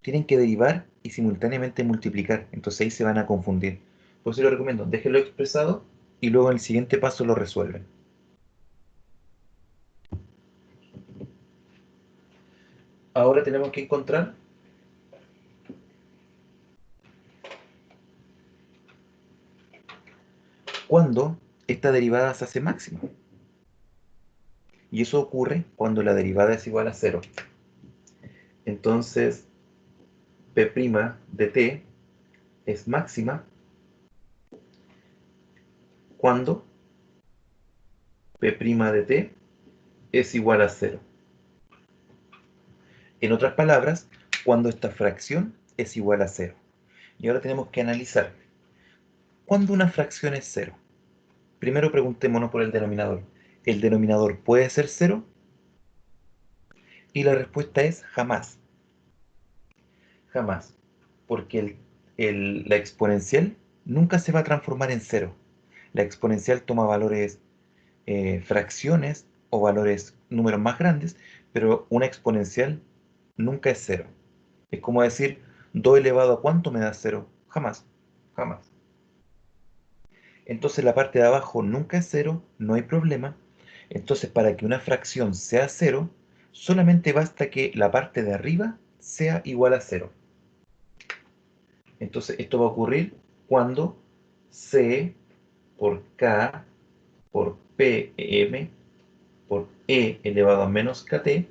tienen que derivar y simultáneamente multiplicar. Entonces ahí se van a confundir. Por eso lo recomiendo, déjenlo expresado y luego en el siguiente paso lo resuelven. Ahora tenemos que encontrar cuándo esta derivada se hace máxima. Y eso ocurre cuando la derivada es igual a cero. Entonces, P' de t es máxima cuando P' de t es igual a cero. En otras palabras, cuando esta fracción es igual a cero. Y ahora tenemos que analizar. ¿Cuándo una fracción es cero? Primero preguntémonos por el denominador. ¿El denominador puede ser cero? Y la respuesta es jamás. Jamás. Porque la exponencial nunca se va a transformar en cero. La exponencial toma valores, fracciones o valores, números más grandes, pero una exponencial nunca es cero. Es como decir, 2 elevado a ¿cuánto me da cero? Jamás, jamás. Entonces la parte de abajo nunca es cero, no hay problema. Entonces para que una fracción sea cero, solamente basta que la parte de arriba sea igual a cero. Entonces esto va a ocurrir cuando C por K por PM por E elevado a menos KT,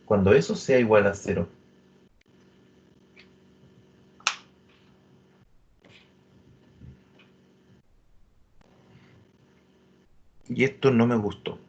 cuando eso sea igual a cero. Y esto no me gustó.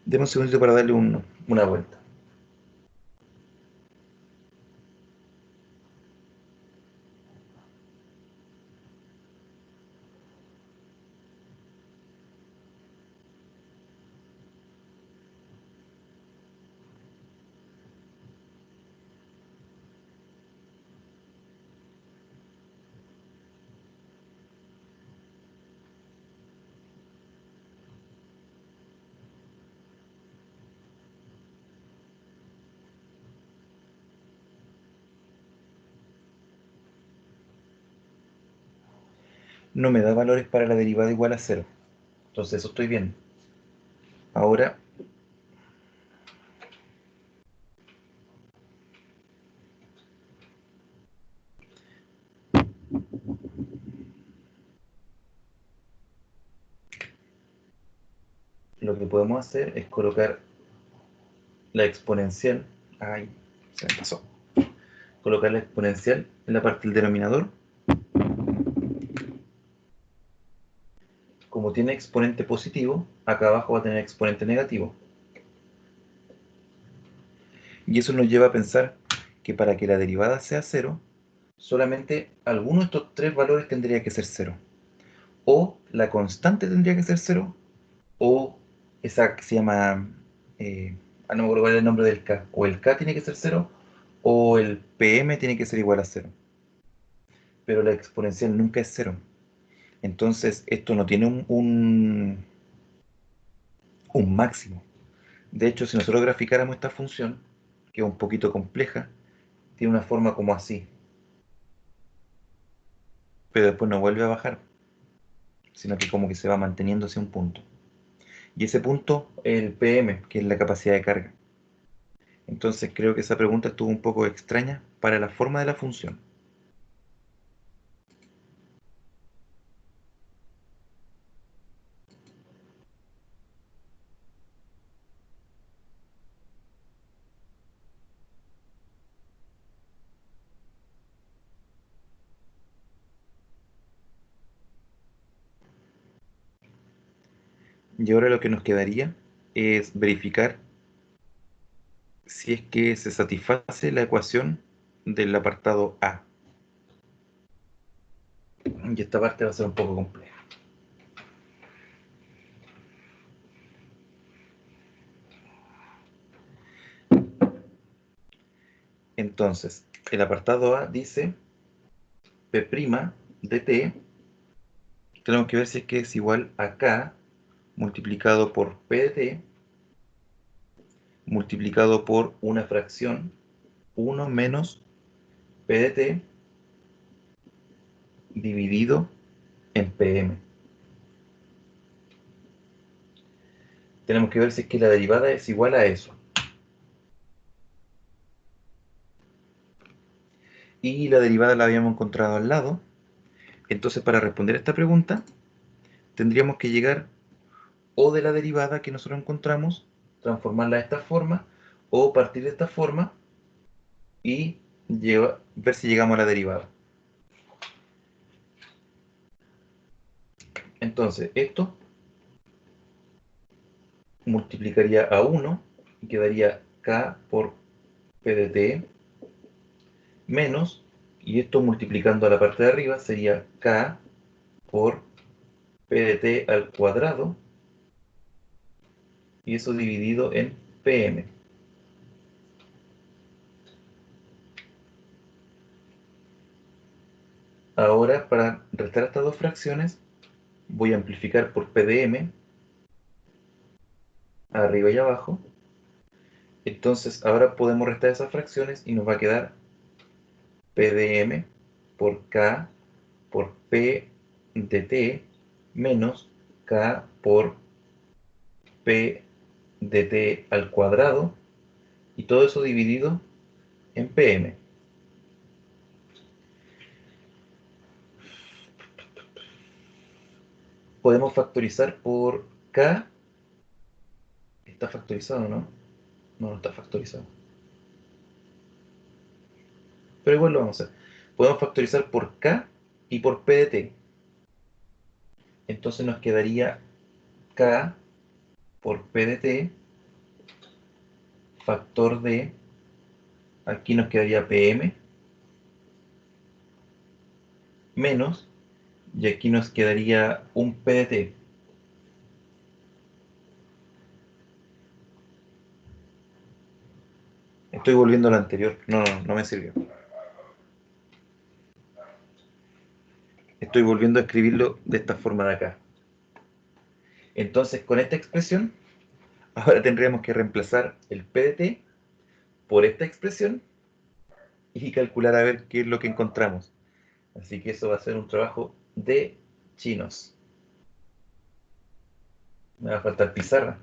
Deme un segundito para darle una vuelta. No me da valores para la derivada igual a cero. Entonces eso estoy bien. Ahora lo que podemos hacer es colocar la exponencial. Ay, se me pasó. Colocar la exponencial en la parte del denominador. Como tiene exponente positivo, acá abajo va a tener exponente negativo. Y eso nos lleva a pensar que para que la derivada sea cero, solamente alguno de estos tres valores tendría que ser cero. O la constante tendría que ser cero, o esa que se llama, no me acuerdo cuál es el nombre del K, o el K tiene que ser cero, o el PM tiene que ser igual a cero. Pero la exponencial nunca es cero. Entonces esto no tiene un máximo. De hecho, si nosotros graficáramos esta función, que es un poquito compleja, tiene una forma como así, pero después no vuelve a bajar, sino que como que se va manteniendo hacia un punto. Y ese punto es el PM, que es la capacidad de carga. Entonces creo que esa pregunta estuvo un poco extraña para la forma de la función. Y ahora lo que nos quedaría es verificar si es que se satisface la ecuación del apartado A. Y esta parte va a ser un poco compleja. Entonces, el apartado A dice P' de T. Tenemos que ver si es que es igual a K multiplicado por P de T multiplicado por una fracción 1 menos P de T dividido en PM. Tenemos que ver si es que la derivada es igual a eso. Y la derivada la habíamos encontrado al lado. Entonces, para responder a esta pregunta, tendríamos que llegar o de la derivada que nosotros encontramos, transformarla de esta forma, o partir de esta forma y ver si llegamos a la derivada. Entonces, esto multiplicaría a 1 y quedaría K por P de T menos, y esto multiplicando a la parte de arriba sería K por P de T al cuadrado, y eso dividido en PM. Ahora, para restar estas dos fracciones, voy a amplificar por P de M, arriba y abajo. Entonces, ahora podemos restar esas fracciones y nos va a quedar P de M por K por P de T menos K por P de T al cuadrado, y todo eso dividido en PM. Podemos factorizar por K. ¿Está factorizado, no? No, no está factorizado. Pero igual lo vamos a hacer. Podemos factorizar por K y por P de T. Entonces nos quedaría K por P de T, factor de, aquí nos quedaría PM, menos, y aquí nos quedaría un P de T. Estoy volviendo a lo anterior. No, no, no me sirvió. Estoy volviendo a escribirlo de esta forma de acá. Entonces, con esta expresión, ahora tendríamos que reemplazar el P de T por esta expresión y calcular a ver qué es lo que encontramos. Así que eso va a ser un trabajo de chinos. Me va a faltar pizarra.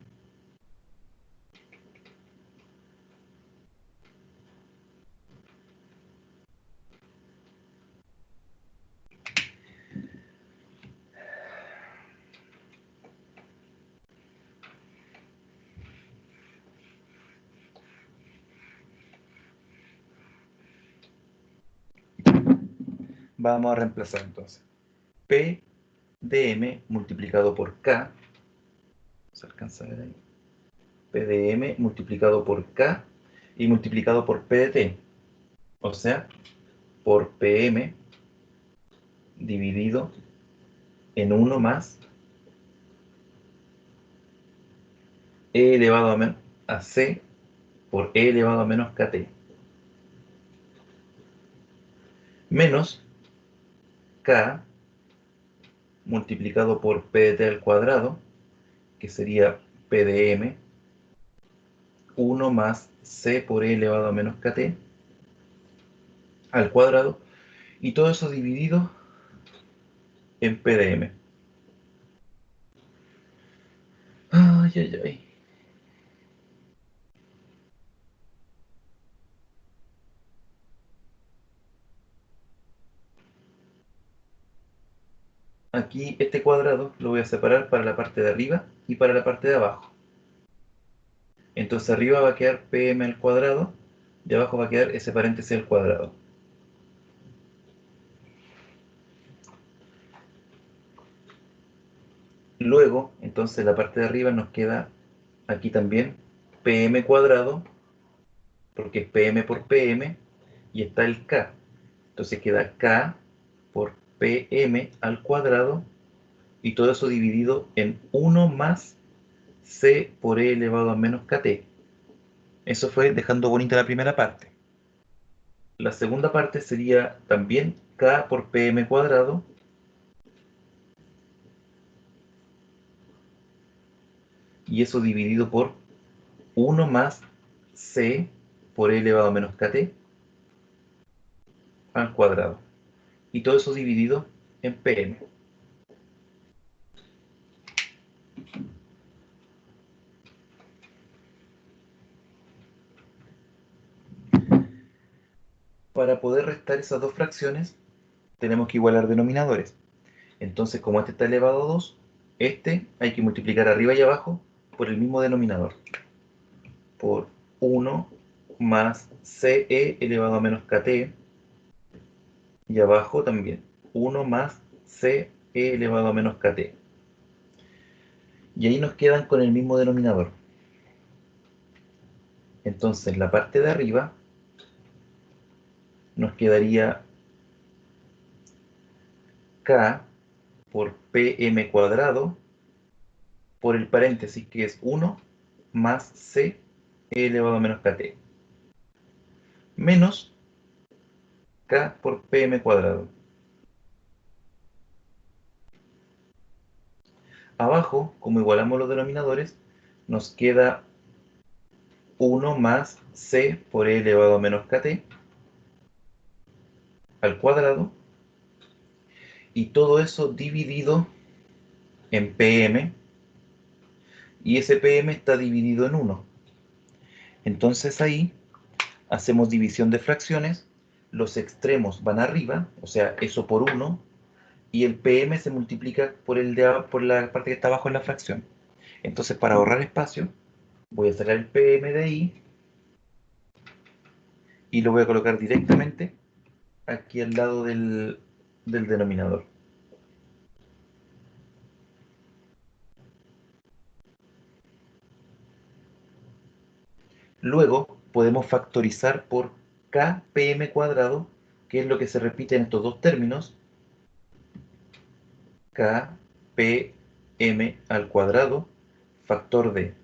Vamos a reemplazar entonces. P de M multiplicado por K. ¿Se alcanza a ver ahí? P de M multiplicado por K y multiplicado por P de T. O sea, por PM dividido en 1 más E elevado a C por E elevado a menos KT. Menos K multiplicado por P de T al cuadrado, que sería P de M, 1 más C por E elevado a menos KT al cuadrado, y todo eso dividido en P de M. Ay, ay, ay. Aquí este cuadrado lo voy a separar para la parte de arriba y para la parte de abajo. Entonces arriba va a quedar PM al cuadrado y abajo va a quedar ese paréntesis al cuadrado. Luego, entonces, en la parte de arriba nos queda aquí también pm cuadrado, porque es pm por pm, y está el k. Entonces queda k por pm al cuadrado, y todo eso dividido en 1 más c por e elevado a menos kt. Eso fue dejando bonita la primera parte. La segunda parte sería también k por pm cuadrado, y eso dividido por 1 más c por e elevado a menos kt al cuadrado. Y todo eso dividido en pm. Para poder restar esas dos fracciones, tenemos que igualar denominadores. Entonces, como este está elevado a 2, este hay que multiplicar arriba y abajo por el mismo denominador. Por 1 más ce elevado a menos kt, y abajo también 1 más ce elevado a menos kt. Y ahí nos quedan con el mismo denominador. Entonces, la parte de arriba nos quedaría k por pm cuadrado por el paréntesis, que es 1 más c elevado a menos kt, menos k por pm cuadrado. Abajo, como igualamos los denominadores, nos queda 1 más c por e elevado a menos kt al cuadrado, y todo eso dividido en pm, y ese pm está dividido en 1. Entonces ahí hacemos división de fracciones, los extremos van arriba, o sea, eso por 1, y el pm se multiplica por la parte que está abajo en la fracción. Entonces, para ahorrar espacio, voy a sacar el pm de ahí y lo voy a colocar directamente aquí al lado del denominador. Luego podemos factorizar por kpm cuadrado, que es lo que se repite en estos dos términos, kpm al cuadrado, factor de.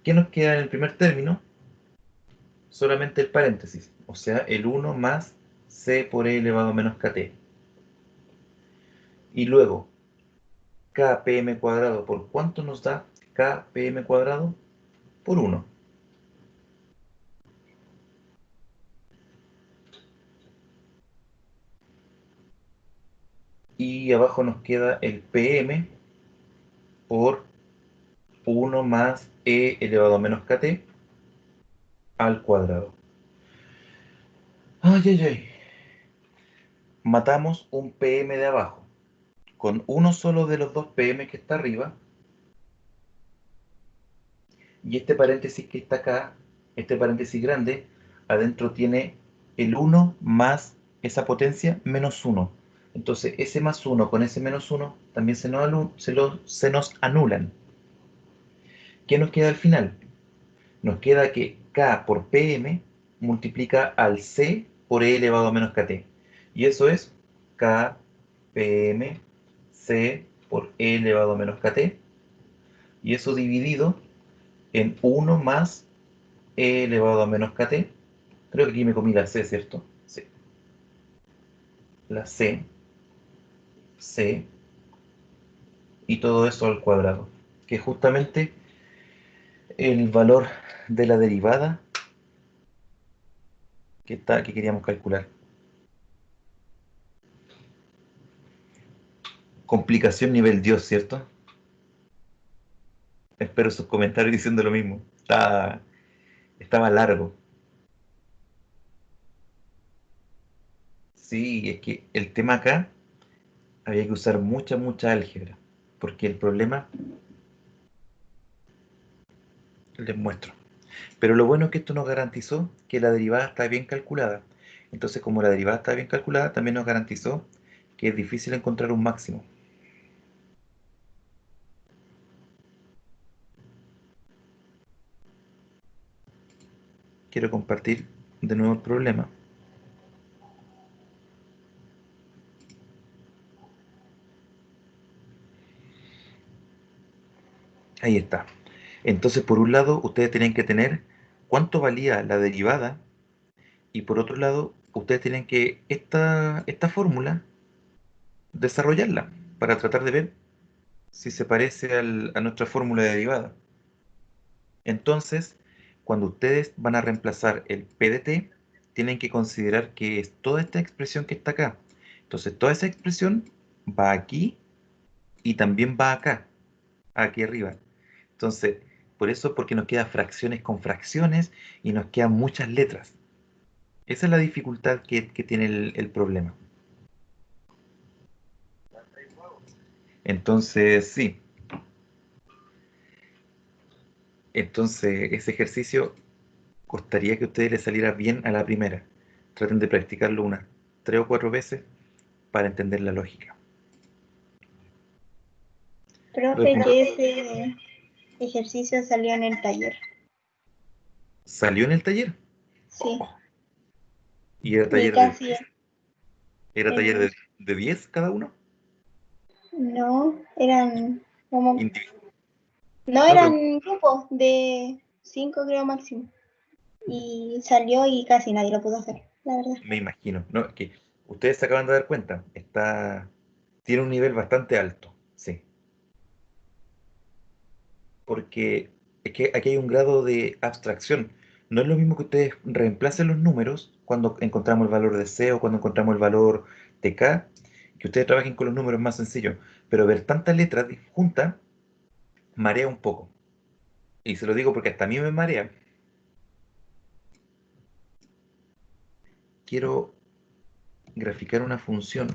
¿Qué nos queda en el primer término? Solamente el paréntesis, o sea, el 1 más c por e elevado a menos kt. Y luego, kpm cuadrado, ¿por cuánto nos da kpm cuadrado? Por 1. Y abajo nos queda el pm por 1 más e elevado a menos kt al cuadrado. Ay, ay, ay. Matamos un pm de abajo. Con uno solo de los dos pm que está arriba, y este paréntesis que está acá, este paréntesis grande, adentro tiene el 1 más esa potencia menos 1. Entonces ese más 1 con ese menos 1 también se nos anulan. ¿Qué nos queda al final? Nos queda que k por pm multiplica al c por e elevado a menos kt. Y eso es k pm c por e elevado a menos kt. Y eso dividido en 1 más e elevado a menos kt. Creo que aquí me comí la c, ¿cierto? Sí. La c, y todo eso al cuadrado, que es justamente el valor de la derivada que queríamos calcular. Complicación nivel Dios, ¿cierto? Espero sus comentarios diciendo lo mismo. Estaba largo. Sí, es que el tema acá había que usar mucha álgebra, porque el problema, les muestro. Pero lo bueno es que esto nos garantizó que la derivada está bien calculada. Entonces, como la derivada está bien calculada, también nos garantizó que es difícil encontrar un máximo. quiero compartir de nuevo el problema. Ahí está. Entonces, por un lado, ustedes tienen que tener cuánto valía la derivada y por otro lado, ustedes tienen que esta fórmula desarrollarla para tratar de ver si se parece a nuestra fórmula de derivada. Entonces, cuando ustedes van a reemplazar el P de t, tienen que considerar que es toda esta expresión que está acá. Entonces, toda esa expresión va aquí y también va acá, aquí arriba. Entonces, por eso, porque nos quedan fracciones con fracciones y nos quedan muchas letras. Esa es la dificultad que tiene el problema. Entonces, sí. Entonces, ese ejercicio costaría que a ustedes les saliera bien a la primera. Traten de practicarlo unas 3 o 4 veces para entender la lógica. Profe, que ese ejercicio salió en el taller. ¿Salió en el taller? Sí. ¿Y era Y taller casi, era taller de 10 cada uno? no, eran como, Indivi- no No, pero eran grupos de 5 creo máximo. Y salió y casi nadie lo pudo hacer, la verdad. me imagino. No, es que ustedes se acaban de dar cuenta. Tiene un nivel bastante alto, sí. Porque es que aquí hay un grado de abstracción. No es lo mismo que ustedes reemplacen los números cuando encontramos el valor de C o cuando encontramos el valor de K, que ustedes trabajen con los números más sencillos. Pero ver tantas letras juntas marea un poco. Y se lo digo porque hasta a mí me marea. Quiero graficar una función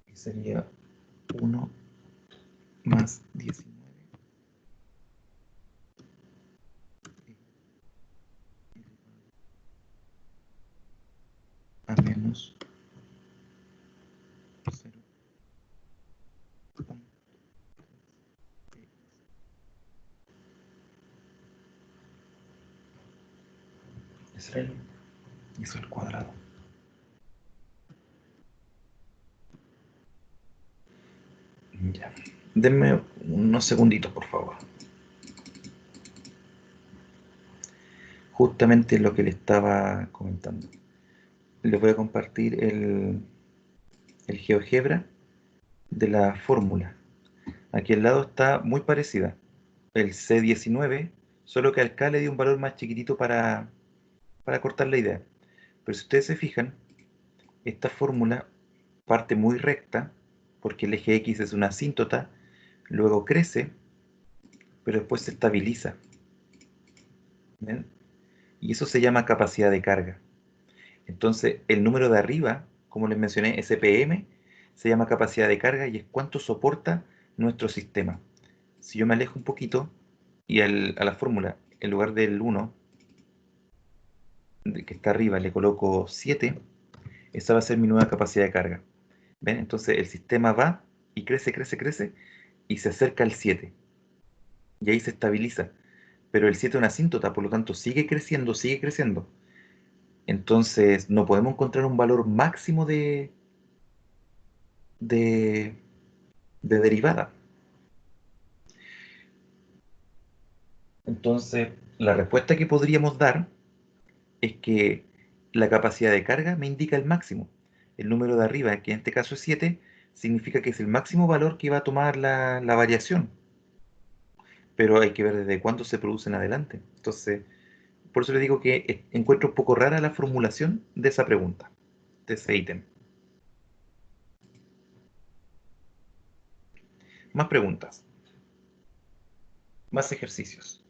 que sería 1 más 19 a menos 0. Israel hizo el cuadrado. Ya. Denme unos segunditos, por favor. Justamente lo que le estaba comentando. Les voy a compartir el GeoGebra de la fórmula. Aquí al lado está muy parecida. El C19, solo que acá le di un valor más chiquitito para cortar la idea. Pero si ustedes se fijan, esta fórmula parte muy recta, porque el eje X es una asíntota, luego crece, pero después se estabiliza. ¿Ven? Y eso se llama capacidad de carga. Entonces, el número de arriba, como les mencioné, SPM, se llama capacidad de carga y es cuánto soporta nuestro sistema. Si yo me alejo un poquito y a la fórmula, en lugar del 1, que está arriba, le coloco 7, esa va a ser mi nueva capacidad de carga. ¿Ven? Entonces el sistema va y crece, crece, crece y se acerca al 7. Y ahí se estabiliza. Pero el 7 es una asíntota, por lo tanto sigue creciendo, sigue creciendo. Entonces no podemos encontrar un valor máximo de, de derivada. Entonces, la respuesta que podríamos dar es que la capacidad de carga me indica el máximo. El número de arriba, que en este caso es 7, significa que es el máximo valor que va a tomar la variación. Pero hay que ver desde cuándo se produce en adelante. Entonces, por eso le digo que encuentro un poco rara la formulación de esa pregunta, de ese ítem. Más preguntas, más ejercicios.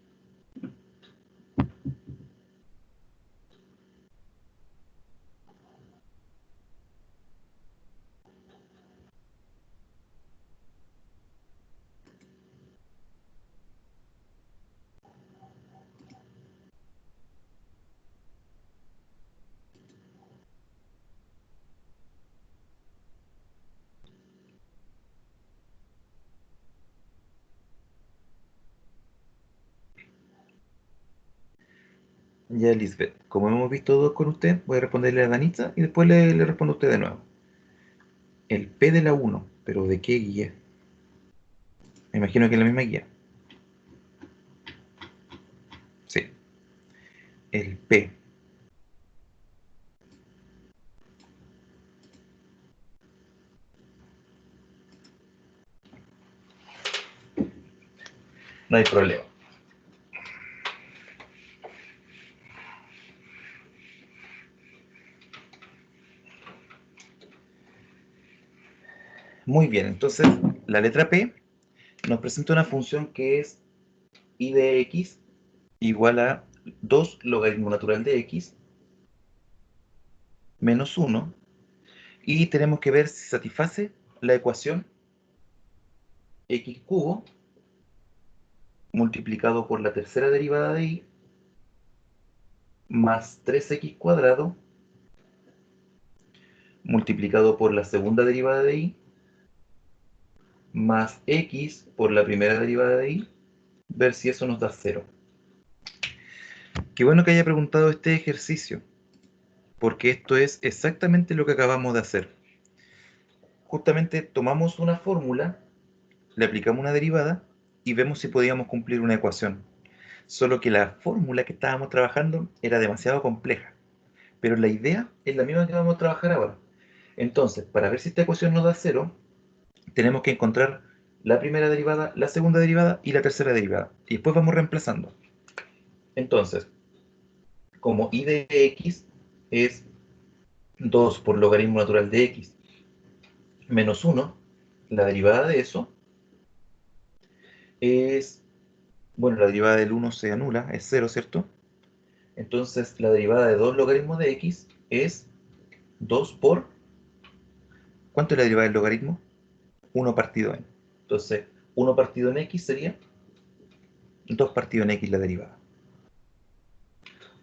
Ya, Lisbeth, como hemos visto dos con usted, voy a responderle a Danitza y después le respondo a usted de nuevo. El P de la 1, pero ¿de qué guía? Me imagino que es la misma guía. Sí, el P. No hay problema. Muy bien, entonces la letra P nos presenta una función que es I de X igual a 2 logaritmo natural de X menos 1 y tenemos que ver si satisface la ecuación X cubo multiplicado por la tercera derivada de Y más 3X cuadrado multiplicado por la segunda derivada de Y más X por la primera derivada de Y, ver si eso nos da 0. Qué bueno que haya preguntado este ejercicio, porque esto es exactamente lo que acabamos de hacer. Justamente tomamos una fórmula, le aplicamos una derivada y vemos si podíamos cumplir una ecuación. Solo que la fórmula que estábamos trabajando era demasiado compleja, pero la idea es la misma que vamos a trabajar ahora. Entonces, para ver si esta ecuación nos da 0, tenemos que encontrar la primera derivada, la segunda derivada y la tercera derivada. Y después vamos reemplazando. Entonces, como I de X es 2 por logaritmo natural de X menos 1, la derivada de eso es, bueno, la derivada del 1 se anula, es 0, ¿cierto? Entonces, la derivada de 2 logaritmos de X es 2 por, ¿cuánto es la derivada del logaritmo? 1 partido n. Entonces, 1 partido en X sería 2 partido en X la derivada.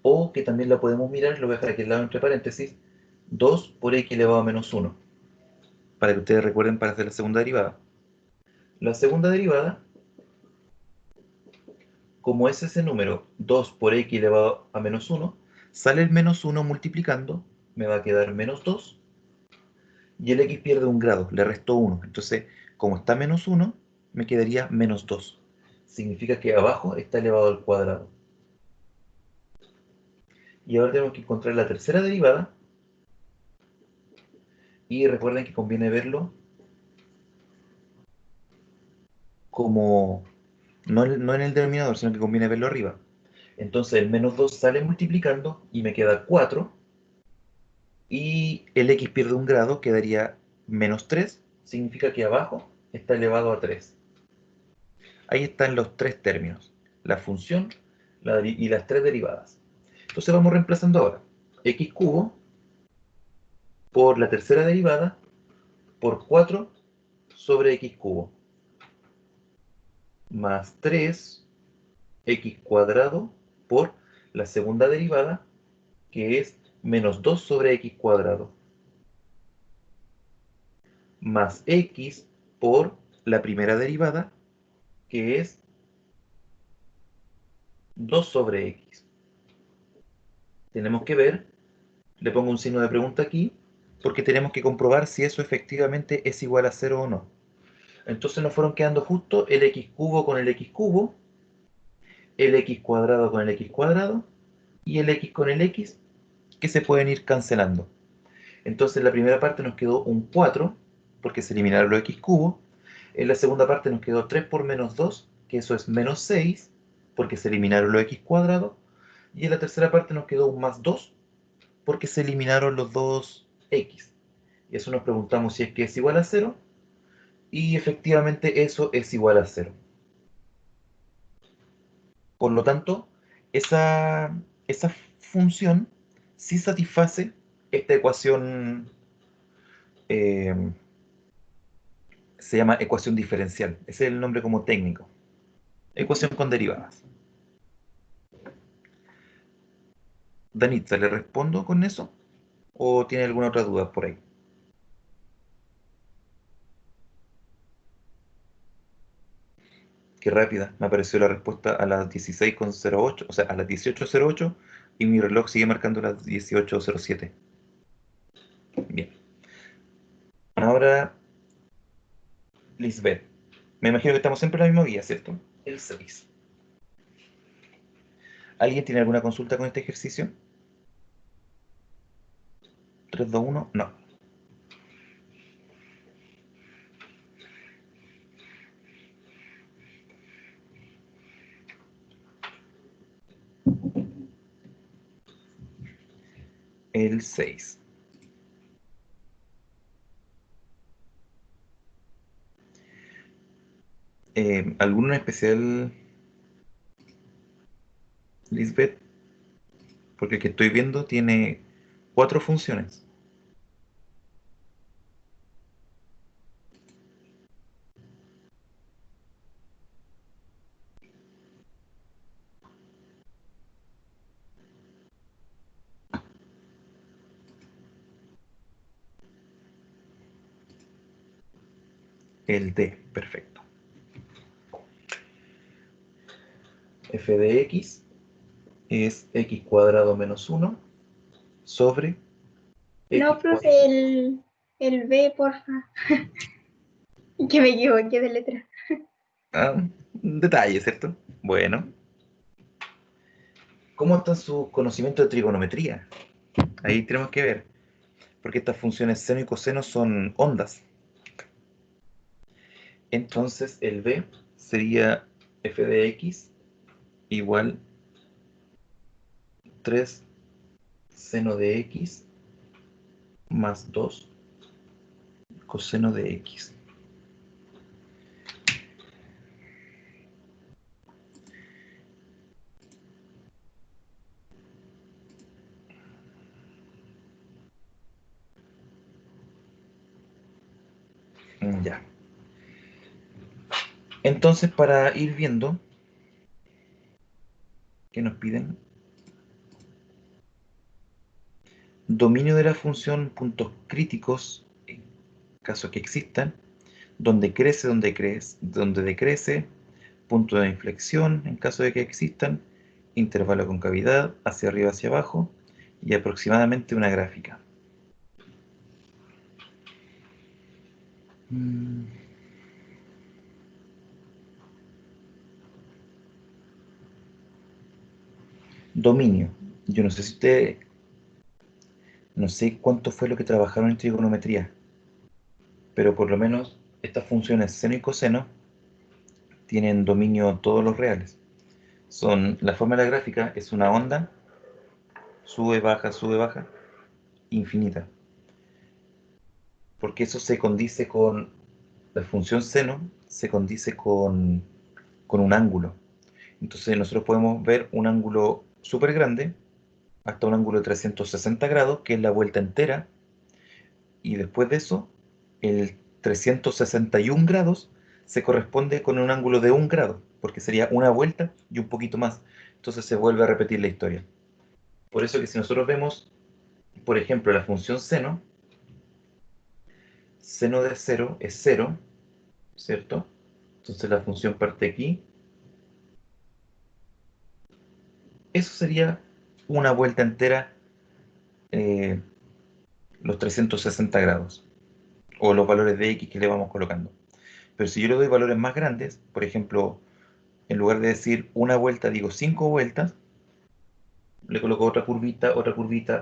O que también la podemos mirar, lo voy a dejar aquí al lado entre paréntesis, 2 por X elevado a menos 1, para que ustedes recuerden para hacer la segunda derivada. La segunda derivada, como es ese número 2 por X elevado a menos 1, sale el menos 1 multiplicando, me va a quedar menos 2, y el X pierde un grado, le resto 1. Entonces, como está menos 1, me quedaría menos 2. Significa que abajo está elevado al cuadrado. Y ahora tenemos que encontrar la tercera derivada, y recuerden que conviene verlo como no en el denominador, sino que conviene verlo arriba. Entonces el menos 2 sale multiplicando y me queda 4. Y el x pierde un grado, quedaría menos 3. Significa que abajo está elevado a 3. Ahí están los tres términos. La función y las tres derivadas. Entonces vamos reemplazando ahora. X cubo por la tercera derivada por 4 sobre x cubo. Más 3 x cuadrado por la segunda derivada, que es menos 2 sobre x cuadrado, más x por la primera derivada, que es 2 sobre x. Tenemos que ver, le pongo un signo de pregunta aquí, porque tenemos que comprobar si eso efectivamente es igual a 0 o no. Entonces nos fueron quedando justo el x cubo con el x cubo, el x cuadrado con el x cuadrado, y el x con el x, que se pueden ir cancelando. Entonces en la primera parte nos quedó un 4, porque se eliminaron los x cubos. En la segunda parte nos quedó 3 por menos 2, que eso es menos 6, porque se eliminaron los x cuadrados. Y en la tercera parte nos quedó un más 2, porque se eliminaron los dos x. Y eso nos preguntamos si es que es igual a 0. Y efectivamente eso es igual a 0. Por lo tanto, esa función sí satisface esta ecuación. eh, Se llama ecuación diferencial. Ese es el nombre como técnico. Ecuación con derivadas. Danitza, ¿le respondo con eso? ¿O tiene alguna otra duda por ahí? Qué rápida. Me apareció la respuesta a las 16:08, o sea, a las 18:08 Y mi reloj sigue marcando las 18:07. Bien. Ahora, Lisbeth. Me imagino que estamos siempre en la misma guía, ¿cierto? El 6. ¿Alguien tiene alguna consulta con este ejercicio? 3, 2, 1. No. El 6. ¿Alguno en especial, Lisbeth? Porque el que estoy viendo tiene 4 funciones. El D, perfecto. F de X es X cuadrado menos 1 sobre X No, cuadrado. profe, el B, porfa. Que me equivoqué de letra. Ah, un detalle, ¿cierto? Bueno. ¿Cómo están sus conocimientos de trigonometría? Ahí tenemos que ver, porque estas funciones seno y coseno son ondas. Entonces el B sería f de x igual 3 seno de x más 2 coseno de x. Ya. Entonces, para ir viendo qué nos piden, dominio de la función puntos críticos, en caso que existan, donde decrece, punto de inflexión, en caso de que existan, intervalo con cavidad, hacia arriba, hacia abajo, y aproximadamente una gráfica. Dominio. Yo no sé si usted, no sé cuánto fue lo que trabajaron en trigonometría, pero por lo menos estas funciones seno y coseno tienen dominio todos los reales. La forma de la gráfica es una onda, sube, baja, infinita. Porque eso se condice con la función seno, se condice con un ángulo. Entonces nosotros podemos ver un ángulo súper grande, hasta un ángulo de 360 grados, que es la vuelta entera, y después de eso, el 361 grados se corresponde con un ángulo de 1 grado, porque sería una vuelta y un poquito más. Entonces se vuelve a repetir la historia. Por eso que si nosotros vemos, por ejemplo, la función seno, seno de 0 es 0, ¿cierto? Entonces la función parte aquí. Eso sería una vuelta entera, eh, los 360 grados, o los valores de x que le vamos colocando. Pero si yo le doy valores más grandes, por ejemplo, en lugar de decir una vuelta, digo 5 vueltas, le coloco otra curvita,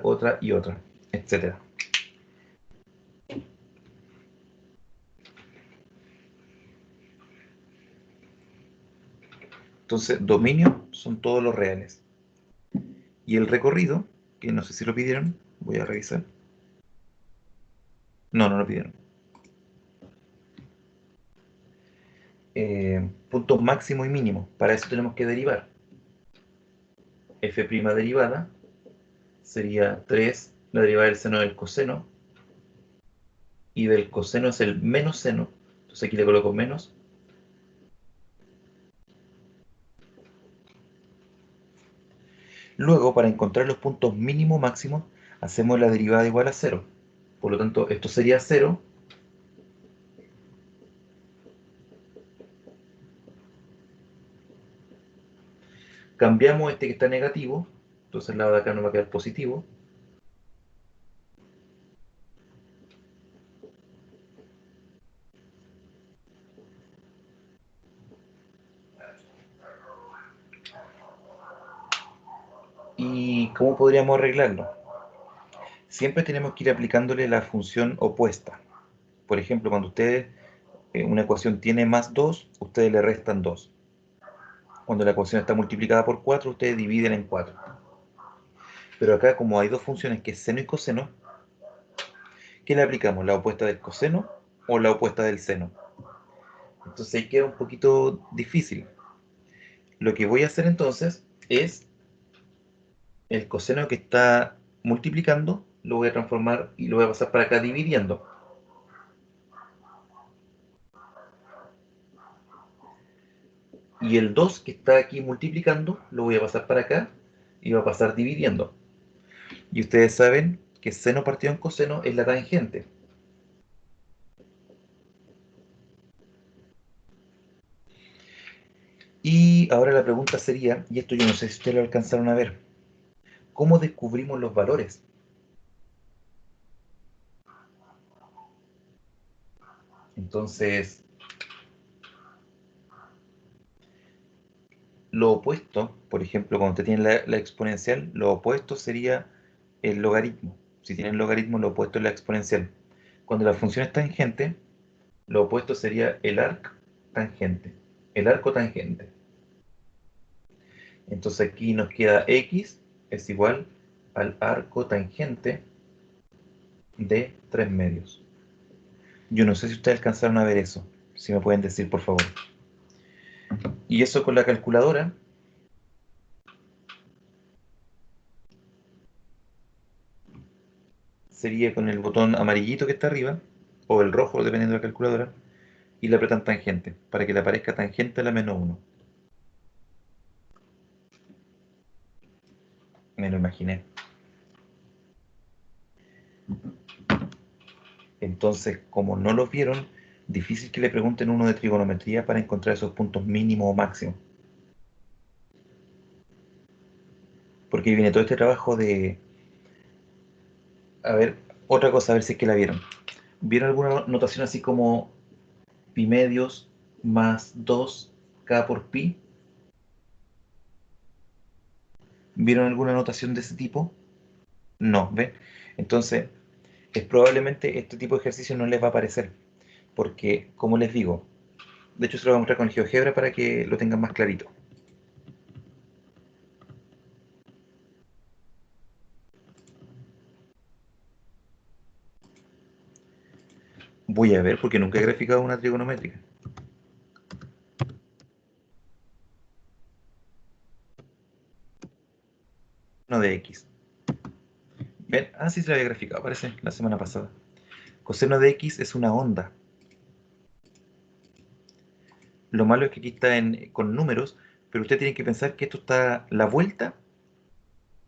otra y otra, etcétera. Entonces, dominio son todos los reales. Y el recorrido, que no sé si lo pidieron, voy a revisar. No, no lo pidieron. Puntos máximo y mínimo. Para eso tenemos que derivar. F' derivada sería 3 la derivada del seno del coseno, y del coseno es el menos seno, entonces aquí le coloco menos. Luego, para encontrar los puntos mínimo máximos, hacemos la derivada igual a 0. Por lo tanto, esto sería 0. Cambiamos este que está negativo, Entonces el lado de acá nos va a quedar positivo. ¿Y cómo podríamos arreglarlo? Siempre tenemos que ir aplicándole la función opuesta. Por ejemplo, cuando ustedes, una ecuación tiene más 2, ustedes le restan 2. Cuando la ecuación está multiplicada por 4, ustedes dividen en 4. Pero acá, como hay dos funciones que es seno y coseno, ¿qué le aplicamos? ¿La opuesta del coseno o la opuesta del seno? Entonces ahí queda un poquito difícil. Lo que voy a hacer entonces es el coseno que está multiplicando, lo voy a transformar y lo voy a pasar para acá dividiendo. Y el 2 que está aquí multiplicando, lo voy a pasar para acá y va a pasar dividiendo. Y ustedes saben que seno partido en coseno es la tangente. Y ahora la pregunta sería, y esto yo no sé si ustedes lo alcanzaron a ver, ¿cómo descubrimos los valores? Entonces, lo opuesto, por ejemplo, cuando usted tiene la exponencial, lo opuesto sería el logaritmo. Si tienen logaritmo, lo opuesto es la exponencial. Cuando la función es tangente, lo opuesto sería el arc tangente, el arco tangente. Entonces aquí nos queda x es igual al arco tangente de 3 medios. Yo no sé si ustedes alcanzaron a ver eso, si me pueden decir por favor. Y eso con la calculadora sería con el botón amarillito que está arriba, o el rojo dependiendo de la calculadora, y le apretan tangente, para que le aparezca tangente a la menos 1. Me lo imaginé. Entonces, como no los vieron, difícil que le pregunten uno de trigonometría para encontrar esos puntos mínimos o máximos. Porque ahí viene todo este trabajo de... A ver, otra cosa, a ver si es que la vieron. ¿Vieron alguna notación así como pi medios más 2k por pi? ¿Vieron alguna notación de ese tipo? No, ¿ven? Entonces, es probablemente este tipo de ejercicio no les va a aparecer. Porque, como les digo, de hecho se lo voy a mostrar con GeoGebra para que lo tengan más clarito. Voy a ver porque nunca he graficado una trigonométrica. No de X. ¿Ven? Ah, sí se la había graficado, parece, la semana pasada. Coseno de X es una onda. Lo malo es que aquí está con números, pero usted tiene que pensar que esto está la vuelta,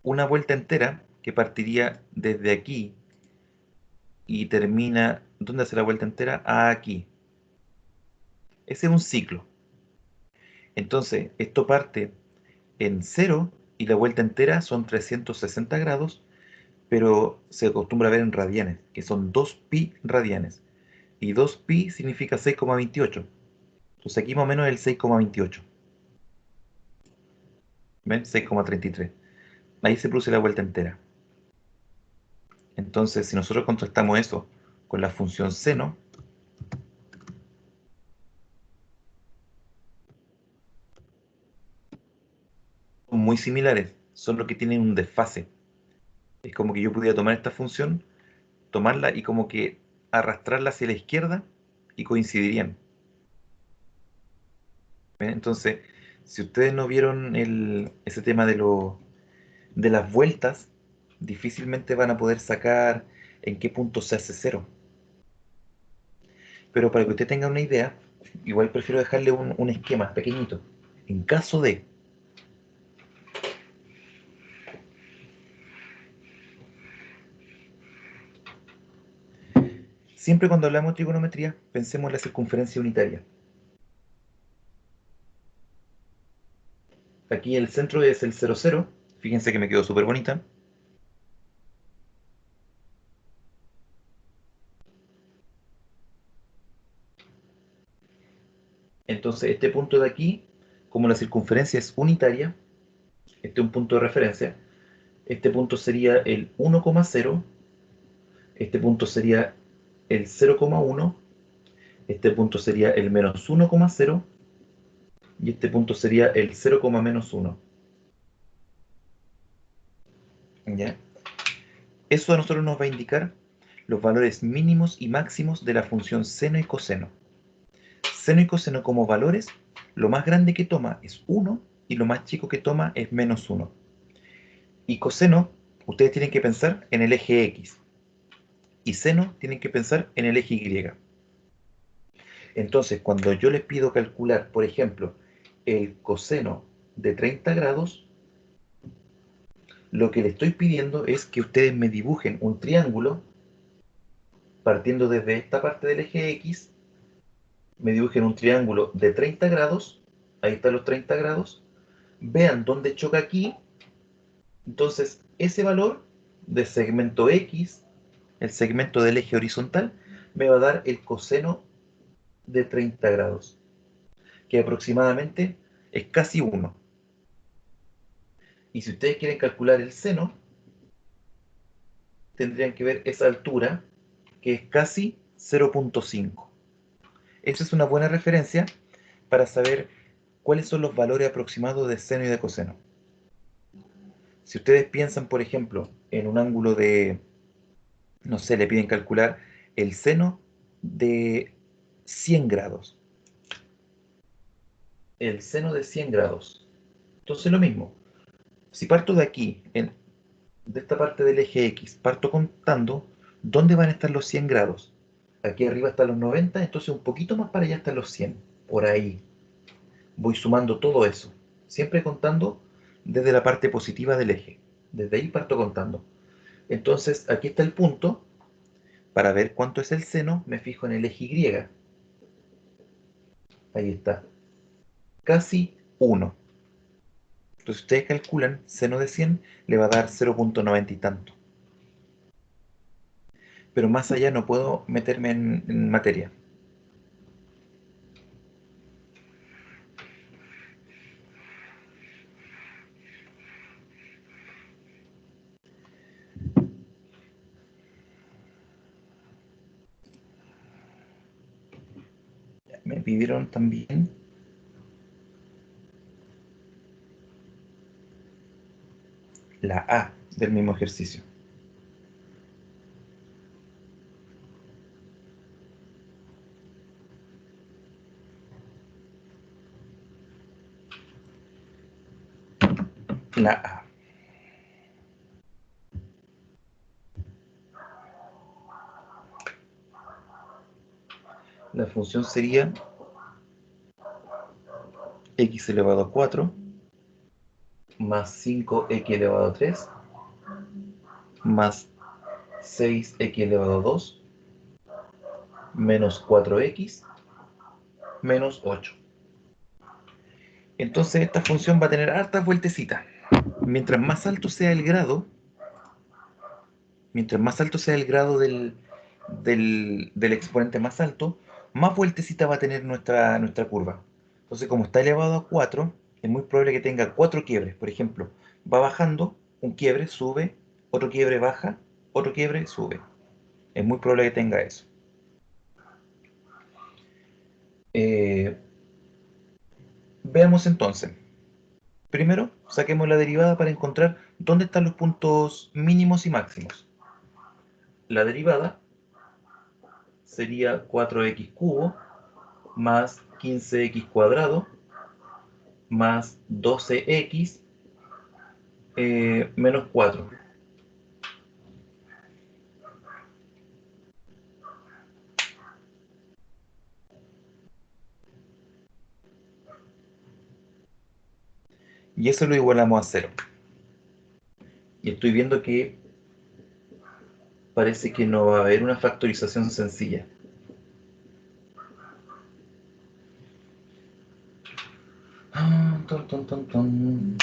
una vuelta entera que partiría desde aquí y termina, ¿dónde hace la vuelta entera? Aquí. Ese es un ciclo. Entonces, esto parte en cero y la vuelta entera son 360 grados, pero se acostumbra a ver en radianes, que son 2pi radianes. Y 2pi significa 6,28. Entonces aquí más o menos es el 6,28. ¿Ven? 6,33. Ahí se produce la vuelta entera. Entonces, si nosotros contrastamos eso con la función seno, son muy similares, solo que tienen un desfase. Es como que yo pudiera tomar esta función, tomarla y como que arrastrarla hacia la izquierda y coincidirían. ¿Ven? Entonces, si ustedes no vieron ese tema de las vueltas, difícilmente van a poder sacar en qué punto se hace cero. Pero para que usted tenga una idea, igual prefiero dejarle un esquema pequeñito. En caso de, siempre cuando hablamos de trigonometría, pensemos en la circunferencia unitaria. Aquí el centro es el 0,0. Fíjense que me quedó súper bonita. Entonces este punto de aquí, como la circunferencia es unitaria, este es un punto de referencia, este punto sería el 1,0, este punto sería el 0,1, este punto sería el menos 1,0 y este punto sería el 0,-1. ¿Ya? Eso a nosotros nos va a indicar los valores mínimos y máximos de la función seno y coseno. Seno y coseno como valores, lo más grande que toma es 1 y lo más chico que toma es menos 1. Y coseno, ustedes tienen que pensar en el eje X. Y seno, tienen que pensar en el eje Y. Entonces, cuando yo les pido calcular, por ejemplo, el coseno de 30 grados, lo que le estoy pidiendo es que ustedes me dibujen un triángulo partiendo desde esta parte del eje X, me dibujen un triángulo de 30 grados, ahí están los 30 grados, vean dónde choca aquí, entonces ese valor de segmento X, el segmento del eje horizontal, me va a dar el coseno de 30 grados, que aproximadamente es casi 1. Y si ustedes quieren calcular el seno, tendrían que ver esa altura, que es casi 0,5. Esa es una buena referencia para saber cuáles son los valores aproximados de seno y de coseno. Si ustedes piensan, por ejemplo, en un ángulo de, no sé, le piden calcular el seno de 100 grados. El seno de 100 grados. Entonces lo mismo. Si parto de aquí, de esta parte del eje X, parto contando dónde van a estar los 100 grados. Aquí arriba están los 90, entonces un poquito más para allá están los 100. Por ahí. Voy sumando todo eso. Siempre contando desde la parte positiva del eje. Desde ahí parto contando. Entonces, aquí está el punto. Para ver cuánto es el seno, me fijo en el eje Y. Ahí está. Casi 1. Entonces, ustedes calculan, seno de 100 le va a dar 0,90 y tanto. Pero más allá no puedo meterme en materia. Me pidieron también la A del mismo ejercicio. La A. La función sería x elevado a 4 más 5x elevado a 3 más 6x elevado a 2 menos 4x menos 8. Entonces esta función va a tener hartas vueltecitas. Mientras más alto sea el grado, mientras más alto sea el grado del exponente más alto, más vueltecita va a tener nuestra curva. Entonces, como está elevado a 4, es muy probable que tenga 4 quiebres. Por ejemplo, va bajando, un quiebre, sube, otro quiebre, baja, otro quiebre, sube. Es muy probable que tenga eso. Veamos entonces. Primero, saquemos la derivada para encontrar dónde están los puntos mínimos y máximos. La derivada sería 4x cubo más 15x cuadrado más 12x menos 4. Y eso lo igualamos a 0. Y estoy viendo que parece que no va a haber una factorización sencilla. Ton, ton, ton, ton.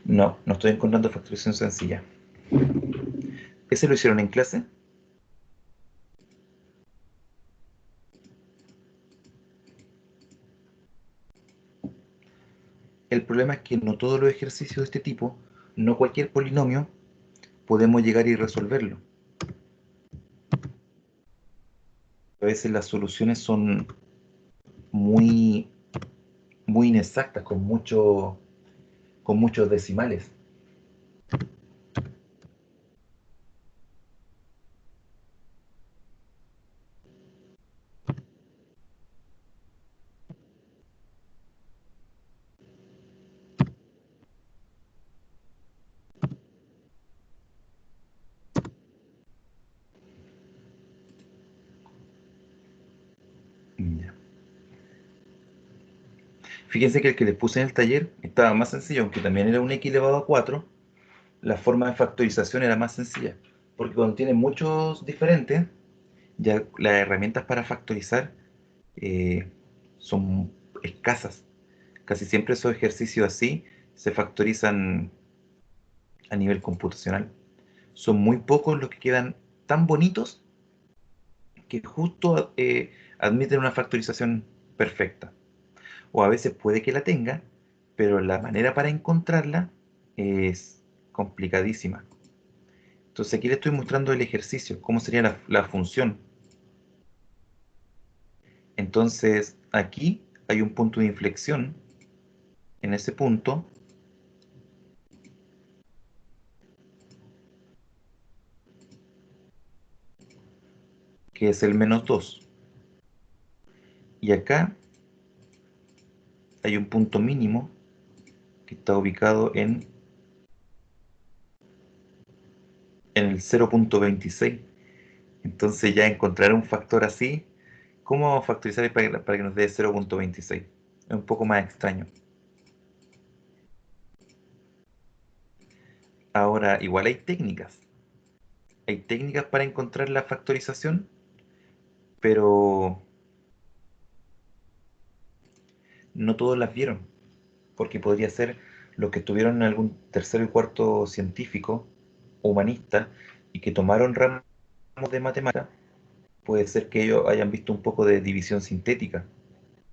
No, no estoy encontrando factorización sencilla. ¿Ese lo hicieron en clase? El problema es que no todos los ejercicios de este tipo, no cualquier polinomio, podemos llegar y resolverlo. A veces las soluciones son muy, muy inexactas, con muchos decimales. Ya. Fíjense que el que les puse en el taller estaba más sencillo, aunque también era un x elevado a 4. La forma de factorización era más sencilla, porque cuando tiene muchos diferentes, ya las herramientas para factorizar eh, son escasas. Casi siempre esos ejercicios así se factorizan a nivel computacional. Son muy pocos los que quedan tan bonitos que justo admiten una factorización perfecta. O a veces puede que la tenga, pero la manera para encontrarla es complicadísima. Entonces aquí le estoy mostrando el ejercicio, cómo sería la función. Entonces aquí hay un punto de inflexión. En ese punto, que es el -2. Y acá hay un punto mínimo que está ubicado en el 0.26. Entonces ya encontrar un factor así, ¿cómo vamos a factorizar para que nos dé 0.26? Es un poco más extraño. Ahora, igual hay técnicas. Hay técnicas para encontrar la factorización, pero no todos las vieron, porque podría ser los que estuvieron en algún tercero y cuarto científico, humanista, y que tomaron ramos de matemática, puede ser que ellos hayan visto un poco de división sintética.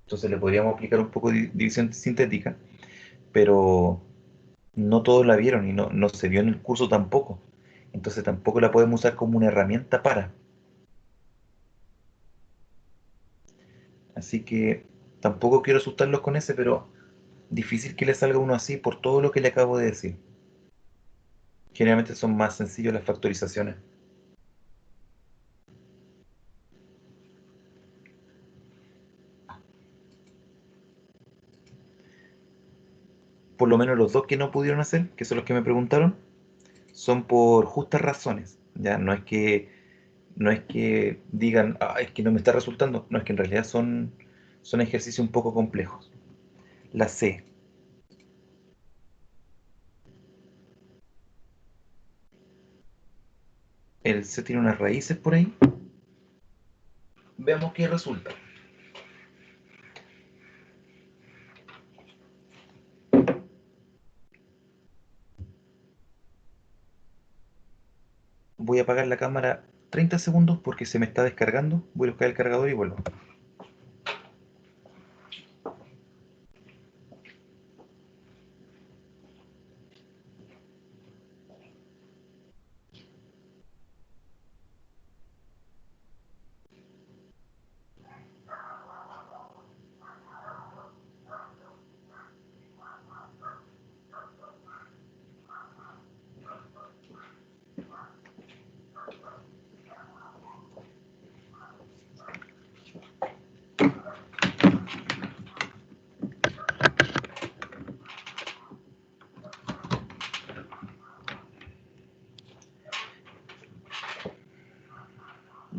Entonces le podríamos aplicar un poco de división sintética, pero no todos la vieron y no se vio en el curso tampoco. Entonces tampoco la podemos usar como una herramienta para. Así que tampoco quiero asustarlos con ese, pero difícil que le salga uno así por todo lo que le acabo de decir. Generalmente son más sencillos las factorizaciones. Por lo menos los dos que no pudieron hacer, que son los que me preguntaron, son por justas razones. Ya no es que digan, ah, es que no me está resultando. No, es que en realidad son ejercicios un poco complejos. La C. El C tiene unas raíces por ahí. Veamos qué resulta. Voy a apagar la cámara 30 segundos porque se me está descargando. Voy a buscar el cargador y vuelvo.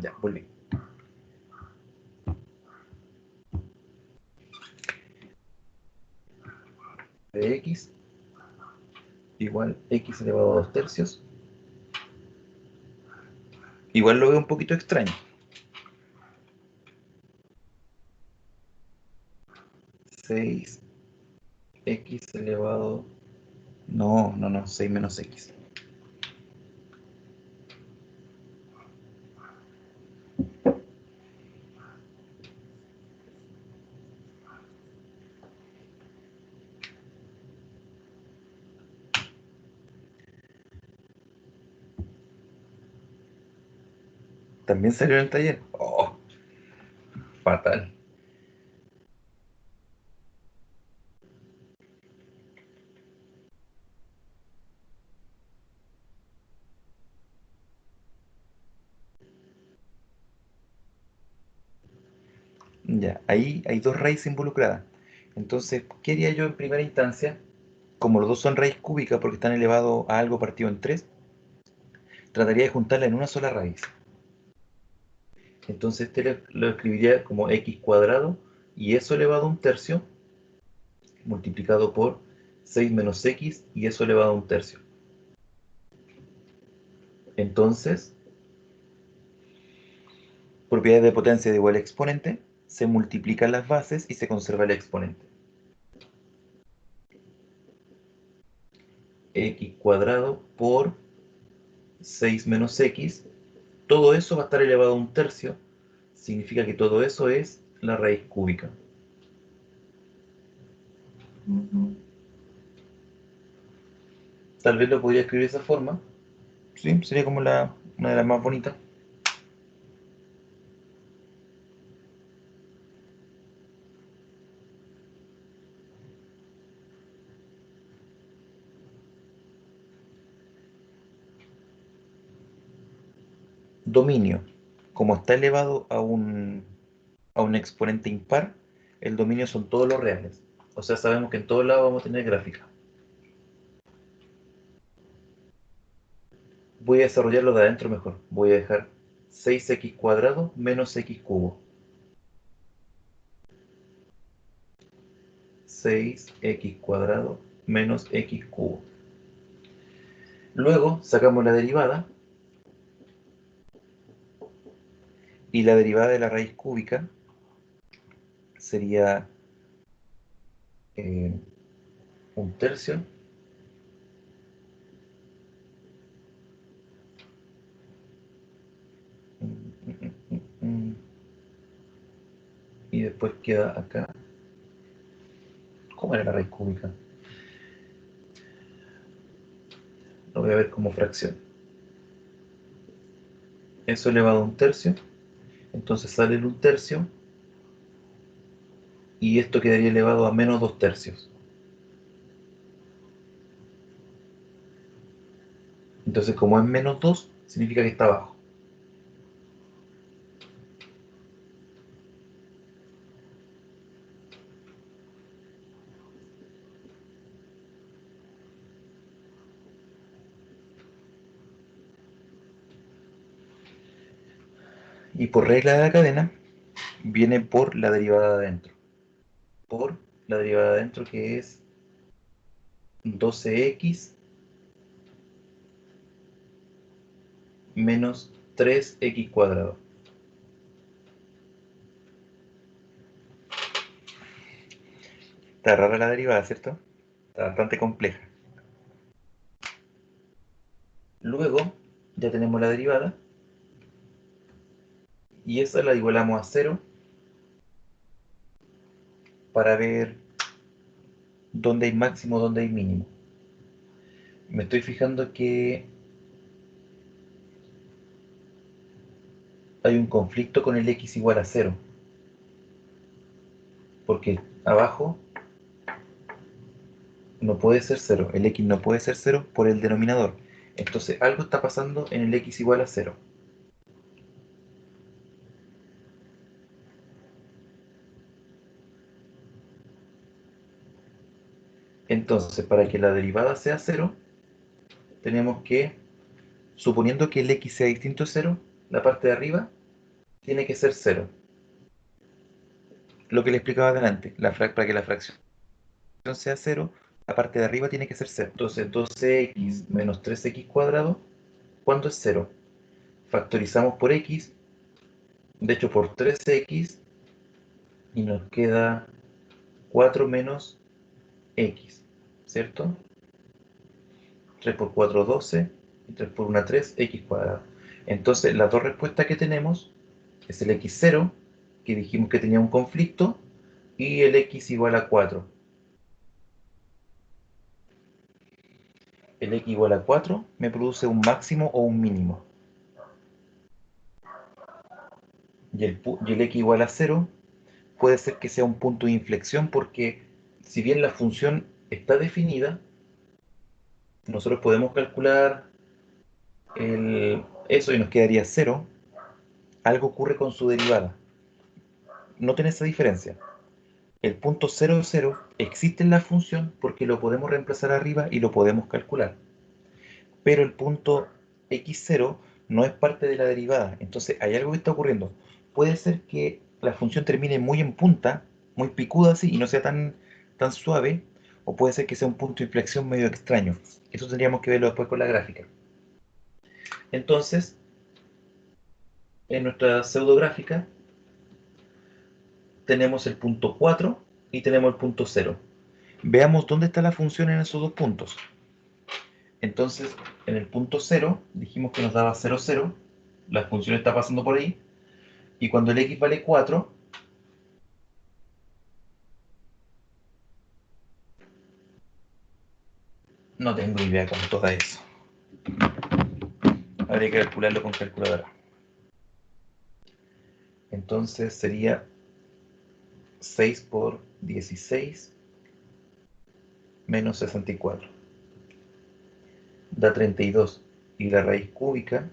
Ya, volví. De x igual x elevado a 2 tercios. Igual lo veo un poquito extraño. 6x elevado No, no, no, 6 menos x. También salió en el taller. Oh, fatal. Ya, ahí hay dos raíces involucradas. Entonces, ¿qué haría yo en primera instancia? Como los dos son raíz cúbica porque están elevados a algo partido en 3, trataría de juntarla en una sola raíz. Entonces este lo escribiría como x cuadrado y eso elevado a un tercio multiplicado por 6 menos x y eso elevado a un tercio. Entonces, propiedades de potencia de igual exponente, se multiplican las bases y se conserva el exponente. X cuadrado por 6 menos x, todo eso va a estar elevado a un tercio, significa que todo eso es la raíz cúbica. Tal vez lo podría escribir de esa forma, sí, sería como una de las más bonitas. Dominio, como está elevado a un exponente impar, el dominio son todos los reales. O sea, sabemos que en todos lados vamos a tener gráfica. Voy a desarrollarlo de adentro mejor. Voy a dejar 6x cuadrado menos x cubo. 6x cuadrado menos x cubo. Luego sacamos la derivada. Y la derivada de la raíz cúbica sería un tercio y después queda acá. ¿Cómo era la raíz cúbica? Lo voy a ver como fracción. Eso elevado a un tercio. Entonces sale el un tercio. Y esto quedaría elevado a menos 2 tercios. Entonces como es menos 2, significa que está abajo. Y por regla de la cadena, viene por la derivada de adentro. Por la derivada de adentro que es 12x menos 3x cuadrado. Está rara la derivada, ¿cierto? Está bastante compleja. Luego, ya tenemos la derivada. Y esa la igualamos a 0 para ver dónde hay máximo, dónde hay mínimo. Me estoy fijando que hay un conflicto con el x igual a 0. Porque abajo no puede ser 0. El x no puede ser 0 por el denominador. Entonces algo está pasando en el x igual a 0. Entonces, para que la derivada sea 0, tenemos que, suponiendo que el x sea distinto a 0, la parte de arriba tiene que ser 0. Lo que le explicaba adelante, para que la fracción sea 0, la parte de arriba tiene que ser 0. Entonces 12x menos 3x cuadrado, ¿cuánto es 0? Factorizamos por x, de hecho por 3x, y nos queda 4 menos x, ¿cierto? 3 por 4, 12. Y 3 por 1, 3, x cuadrado. Entonces, las dos respuestas que tenemos es el x0, que dijimos que tenía un conflicto, y el x igual a 4. El x igual a 4 me produce un máximo o un mínimo. Y el x igual a 0 puede ser que sea un punto de inflexión porque si bien la función está definida, nosotros podemos calcular eso y nos quedaría 0. Algo ocurre con su derivada. Noten esa diferencia. El punto 0, 0 existe en la función porque lo podemos reemplazar arriba y lo podemos calcular. Pero el punto x0 no es parte de la derivada. Entonces hay algo que está ocurriendo. Puede ser que la función termine muy en punta, muy picuda así, y no sea tan suave, o puede ser que sea un punto de inflexión medio extraño. Eso tendríamos que verlo después con la gráfica. Entonces, en nuestra pseudográfica tenemos el punto 4 y tenemos el punto 0. Veamos dónde está la función en esos dos puntos. Entonces, en el punto 0 dijimos que nos daba 0, 0. La función está pasando por ahí. Y cuando el x vale 4, no tengo idea cómo todo eso. Habría que calcularlo con calculadora. Entonces sería 6 por 16 menos 64. Da 32. Y la raíz cúbica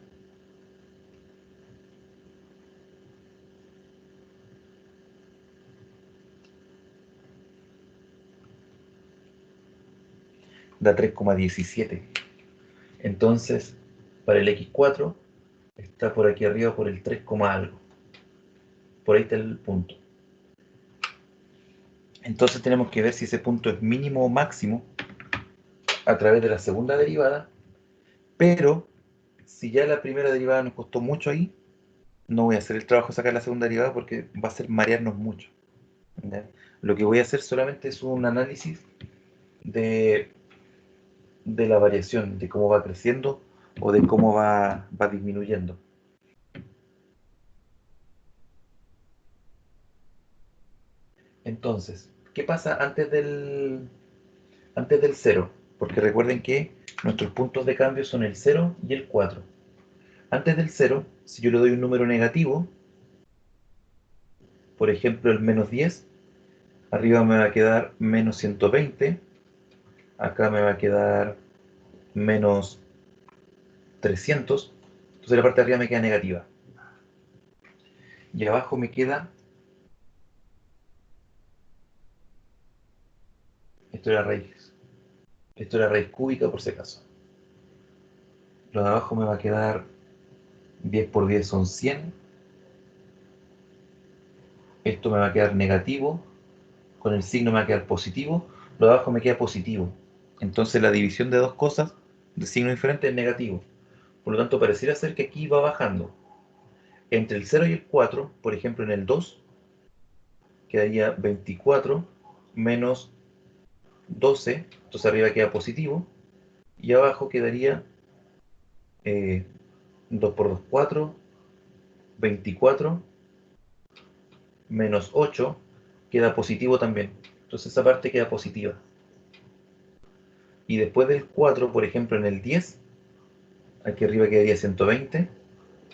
da 3,17. Entonces, para el x4 está por aquí arriba por el 3, algo. Por ahí está el punto. Entonces tenemos que ver si ese punto es mínimo o máximo a través de la segunda derivada, pero si ya la primera derivada nos costó mucho ahí, no voy a hacer el trabajo de sacar la segunda derivada porque va a ser marearnos mucho. ¿Ya? Lo que voy a hacer solamente es un análisis de, de la variación, de cómo va creciendo o de cómo va disminuyendo. Entonces, ¿qué pasa antes del 0? Porque recuerden que nuestros puntos de cambio son el 0 y el 4. Antes del 0, si yo le doy un número negativo, por ejemplo el menos 10, arriba me va a quedar menos 120, acá me va a quedar menos 300, entonces la parte de arriba me queda negativa. Y abajo me queda, esto es la raíz, esto es la raíz cúbica por si acaso. Lo de abajo me va a quedar 10 por 10 son 100, esto me va a quedar negativo, con el signo me va a quedar positivo, lo de abajo me queda positivo. Entonces la división de dos cosas de signo diferente es negativo. Por lo tanto, pareciera ser que aquí va bajando. Entre el 0 y el 4, por ejemplo, en el 2, quedaría 24 menos 12, entonces arriba queda positivo, y abajo quedaría 2 por 2, 4, 24 menos 8, queda positivo también. Entonces esa parte queda positiva. Y después del 4, por ejemplo, en el 10, aquí arriba quedaría 120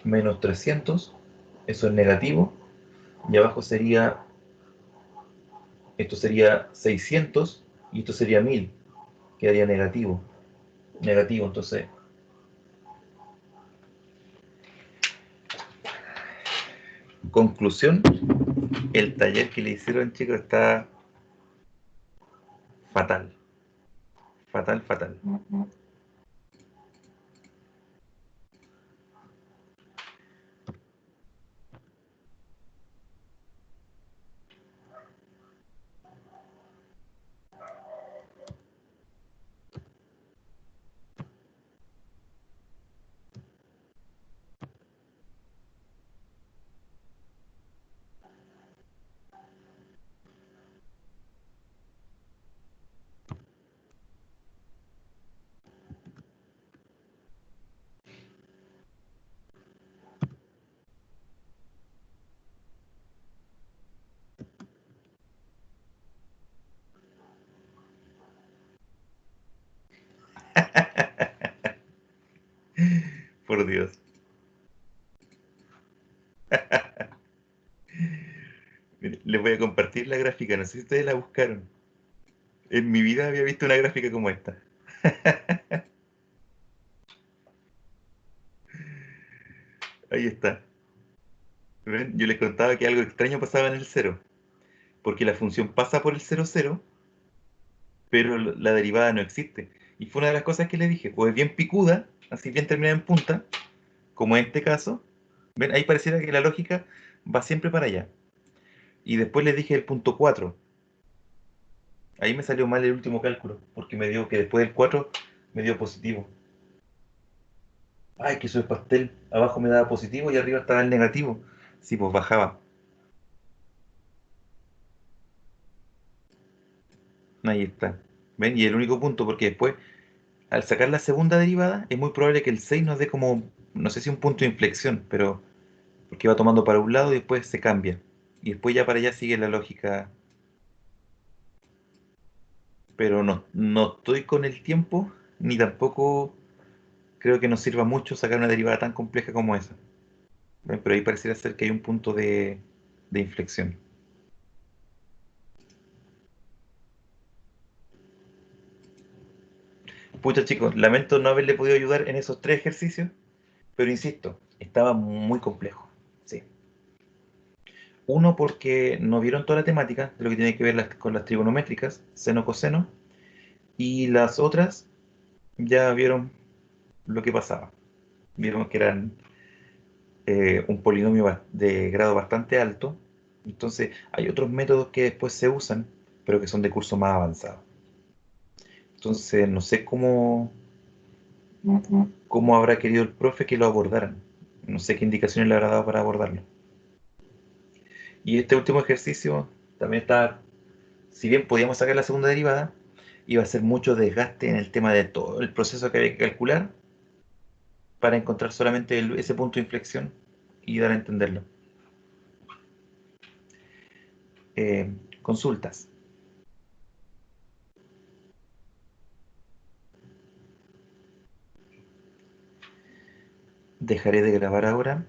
menos 300, eso es negativo, y abajo sería, esto sería 600 y esto sería 1000, quedaría negativo, negativo, entonces, conclusión, el taller que le hicieron, chicos, está fatal, fatal, fatal. Mire, les voy a compartir la gráfica, no sé si ustedes la buscaron. En mi vida había visto una gráfica como esta. Ahí está. ¿Ven? Yo les contaba que algo extraño pasaba en el cero, porque la función pasa por el cero cero, pero la derivada no existe. Y fue una de las cosas que le dije, o es bien picuda, así bien terminada en punta, como en este caso. ¿Ven? Ahí pareciera que la lógica va siempre para allá. Y después le dije el punto 4. Ahí me salió mal el último cálculo, porque me dio que después del 4 me dio positivo. Ay, que soy pastel. Abajo me daba positivo y arriba estaba el negativo. Sí, pues bajaba. Ahí está. ¿Ven? Y el único punto, porque después, al sacar la segunda derivada, es muy probable que el 6 nos dé como, no sé si un punto de inflexión, pero porque va tomando para un lado y después se cambia. Y después ya para allá sigue la lógica. Pero no estoy con el tiempo, ni tampoco creo que nos sirva mucho sacar una derivada tan compleja como esa. ¿Ven? Pero ahí pareciera ser que hay un punto de inflexión. Pucha chicos, lamento no haberle podido ayudar en esos tres ejercicios, pero insisto, estaba muy complejo. Sí. Uno, porque no vieron toda la temática de lo que tiene que ver con las trigonométricas, seno, coseno, y las otras ya vieron lo que pasaba. Vieron que eran un polinomio de grado bastante alto. Entonces, hay otros métodos que después se usan, pero que son de curso más avanzado. Entonces, no sé cómo habrá querido el profe que lo abordaran. No sé qué indicaciones le habrá dado para abordarlo. Y este último ejercicio también está, si bien podíamos sacar la segunda derivada, iba a ser mucho desgaste en el tema de todo el proceso que había que calcular para encontrar solamente ese punto de inflexión y dar a entenderlo. Consultas. Dejaré de grabar ahora